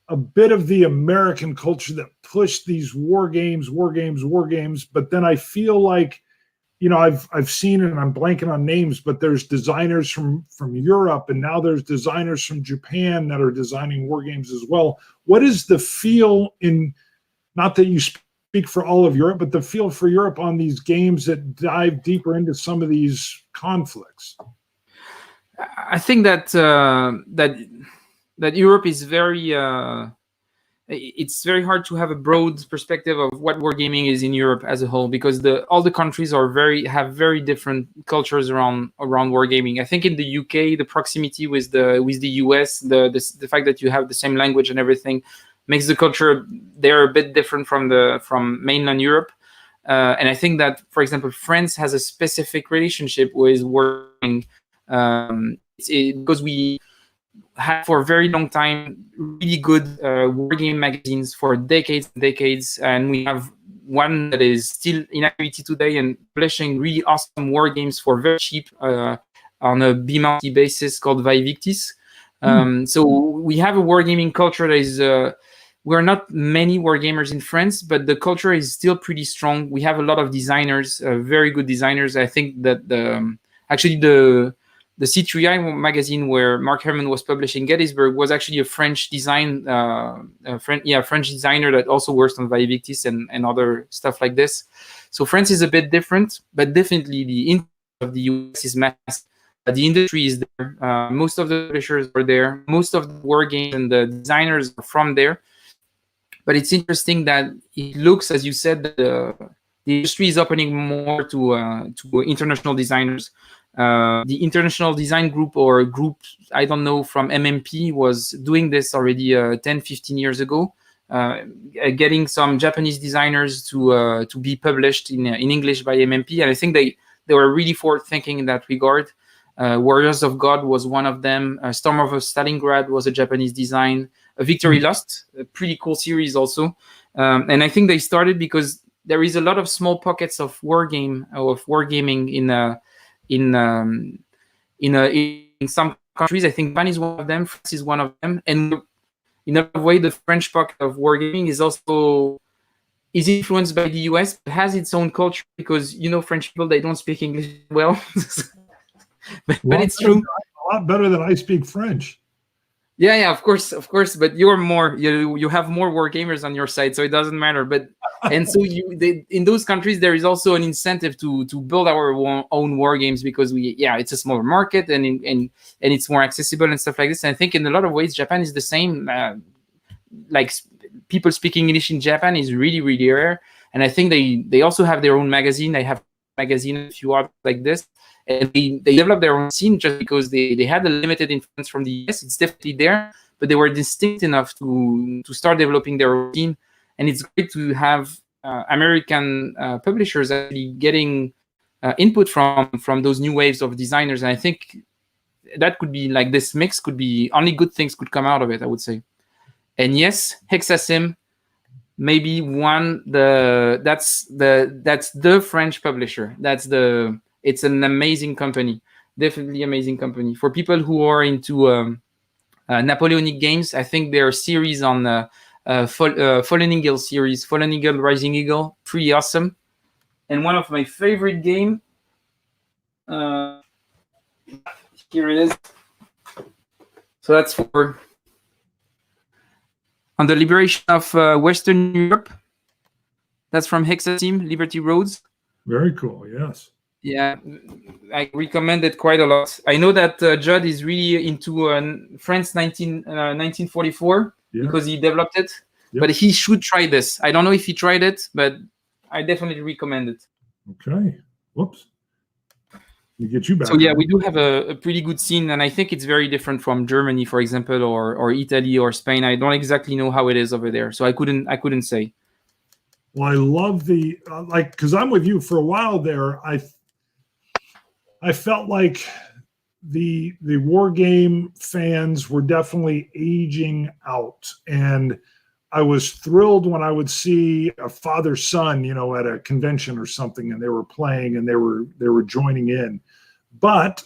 a bit of the American culture that pushed these war games. But then I feel like, I've seen it, and I'm blanking on names, but there's designers from Europe, and now there's designers from Japan that are designing war games as well. What is the feel in, not that you speak for all of Europe, but the feel for Europe on these games that dive deeper into some of these conflicts? I think that that Europe is very it's very hard to have a broad perspective of what wargaming is in Europe as a whole, because all the countries have very different cultures around wargaming. I think in the UK, the proximity with the US, the fact that you have the same language and everything makes the culture there a bit different from mainland Europe. And I think that, for example, France has a specific relationship with wargaming, because we had for a very long time really good wargame magazines for decades and decades, and we have one that is still in activity today and publishing really awesome war games for very cheap on a bi-monthly basis called Victis. So we have a wargaming culture that is we're not many wargamers in France, but the culture is still pretty strong. We have a lot of designers, very good designers. I think that actually the C3I magazine where Mark Herman was publishing Gettysburg was actually a French design, French designer that also works on Victis and other stuff like this. So France is a bit different, but definitely the industry of the US is massive. The industry is there. Most of the publishers are there. Most of the war games and the designers are from there. But it's interesting that it looks, as you said, that the industry is opening more to international designers. The International Design Group or group, I don't know, from MMP was doing this already 10, 15 years ago, getting some Japanese designers to be published in English by MMP. And I think they were really forward thinking in that regard. Warriors of God was one of them. Storm over Stalingrad was a Japanese design. Victory Lost, a pretty cool series also. And I think they started because there is a lot of small pockets of wargaming in some countries. I think Japan is one of them, France is one of them, and in a way the French pocket of wargaming is influenced by the US, but has its own culture, because French people, they don't speak English well. but it's true. A lot better than I speak French. Yeah, of course. But you have more war gamers on your side, so it doesn't matter. But and so in those countries there is also an incentive to build our own war games, because it's a smaller market and it's more accessible and stuff like this. And I think in a lot of ways Japan is the same. Like people speaking English in Japan is really, really rare. And I think they also have their own magazine. They have a magazine, a few others like this. And they developed their own scene just because they had a limited influence from the US. It's definitely there, but they were distinct enough to start developing their own scene. And it's great to have American publishers actually getting input from those new waves of designers. And I think that could be like this mix could be only good things could come out of it, I would say. And yes, Hexasim, maybe that's the French publisher. It's an amazing company, definitely amazing company. For people who are into Napoleonic games, I think their series on Fallen Eagle series, Fallen Eagle, Rising Eagle, pretty awesome. And one of my favorite game, here it is. So that's on the liberation of Western Europe. That's from Hexasim, Liberty Roads. Very cool, yes. Yeah, I recommend it quite a lot. I know that Judd is really into France 1944 because he developed it, but he should try this. I don't know if he tried it, but I definitely recommend it. Okay. Whoops. We get you back. So yeah, we do have a pretty good scene, and I think it's very different from Germany, for example, or Italy or Spain. I don't exactly know how it is over there, so I couldn't say. Well, I love the because I'm with you for a while there. I felt like the war game fans were definitely aging out, and I was thrilled when I would see a father-son, at a convention or something, and they were playing and they were joining in. But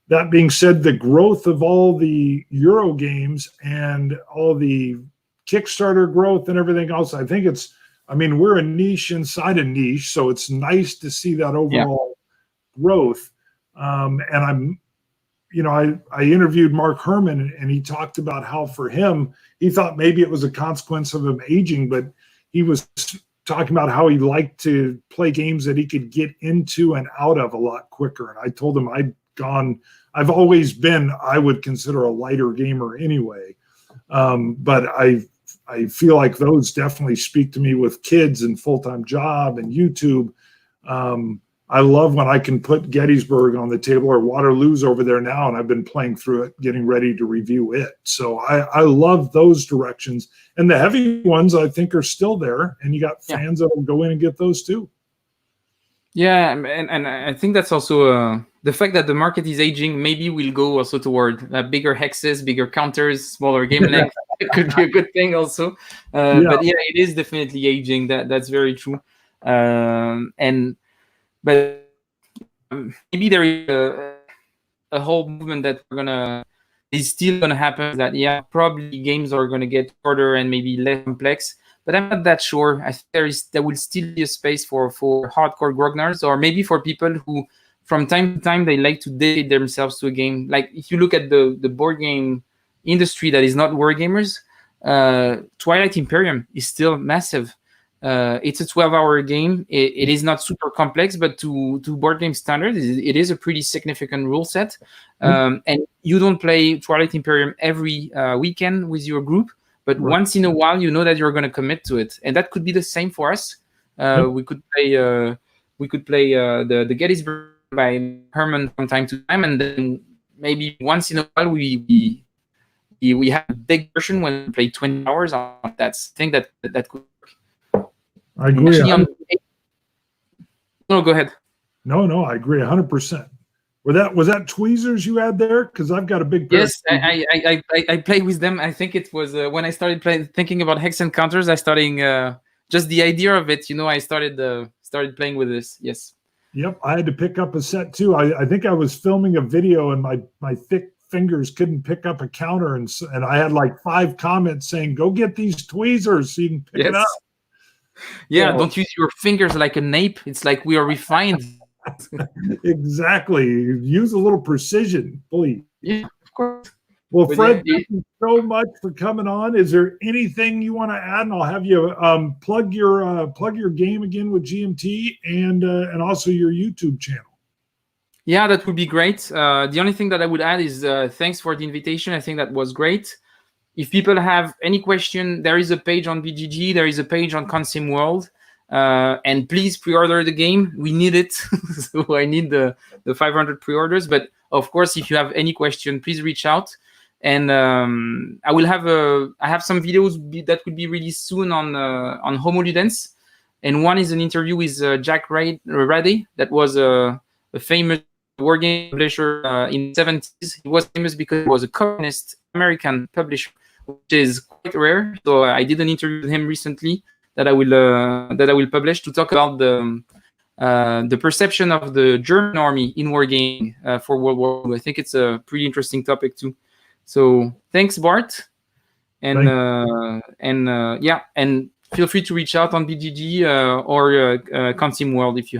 that being said, the growth of all the Euro games and all the Kickstarter growth and everything else, I think we're a niche inside a niche, so it's nice to see that overall growth. And I interviewed Mark Herman, and he talked about how for him, he thought maybe it was a consequence of him aging, but he was talking about how he liked to play games that he could get into and out of a lot quicker. And I told him I've always been, I would consider a lighter gamer anyway. But I feel like those definitely speak to me with kids and full-time job and YouTube. I love when I can put Gettysburg on the table, or Waterloo's over there now, and I've been playing through it, getting ready to review it. So I love those directions. And the heavy ones, I think, are still there, and you got fans that will go in and get those too. Yeah, and I think that's also the fact that the market is aging. Maybe we'll go also toward bigger hexes, bigger counters, smaller game length. It could be a good thing also. But yeah, it is definitely aging. That's very true. But maybe there is a whole movement that is still gonna happen. That probably games are gonna get shorter and maybe less complex. But I'm not that sure. I think there will still be a space for hardcore grognards, or maybe for people who, from time to time, they like to dedicate themselves to a game. Like if you look at the board game industry that is not wargamers, Twilight Imperium is still massive. It's a 12-hour game. It is not super complex, but to board game standards, it is a pretty significant rule set. And you don't play Twilight Imperium every weekend with your group, but once in a while, you know that you're going to commit to it, and that could be the same for us. We could play the Gettysburg by Herman from time to time, and then maybe once in a while we have a big version when we play 20 hours on that. I think that could work. I agree. No, go ahead. No, I agree 100%. Was that tweezers you had there? Because I've got a big pair. Yes, I play with them. I think it was when I started thinking about hex encounters. I started just the idea of it. I started playing with this. Yes. Yep, I had to pick up a set too. I think I was filming a video, and my thick fingers couldn't pick up a counter, and I had like 5 comments saying, "Go get these tweezers so you can pick it up." Yeah, don't use your fingers like a nape. It's like we are refined. Exactly. Use a little precision, please. Yeah, of course. Well, Fred, thank you so much for coming on. Is there anything you want to add? And I'll have you plug your game again with GMT and also your YouTube channel. Yeah, that would be great. The only thing that I would add is thanks for the invitation. I think that was great. If people have any question, there is a page on BGG. There is a page on Consim World. And please pre-order the game. We need it. So I need the 500 pre-orders. But of course, if you have any question, please reach out. And I have some videos that will be released soon on Homo Ludens. And one is an interview with Jack Rady, that was a famous wargame publisher in the 70s. He was famous because he was a communist American publisher, which is quite rare. So I did an interview with him recently that I will publish to talk about the perception of the German army in wargaming for World War II. I think it's a pretty interesting topic too. So thanks, Bart, and feel free to reach out on BGG or Consim World if you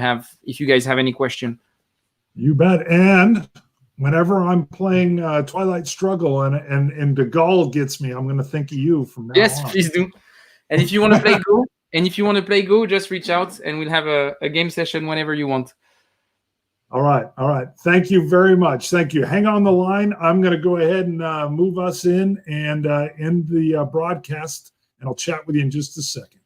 guys have any question. You bet. And whenever I'm playing Twilight Struggle and De Gaulle gets me, I'm going to think of you from now on. Yes, please do. And if you want to play Go, just reach out and we'll have a game session whenever you want. All right. Thank you very much. Thank you. Hang on the line. I'm going to go ahead and move us in and end the broadcast, and I'll chat with you in just a second.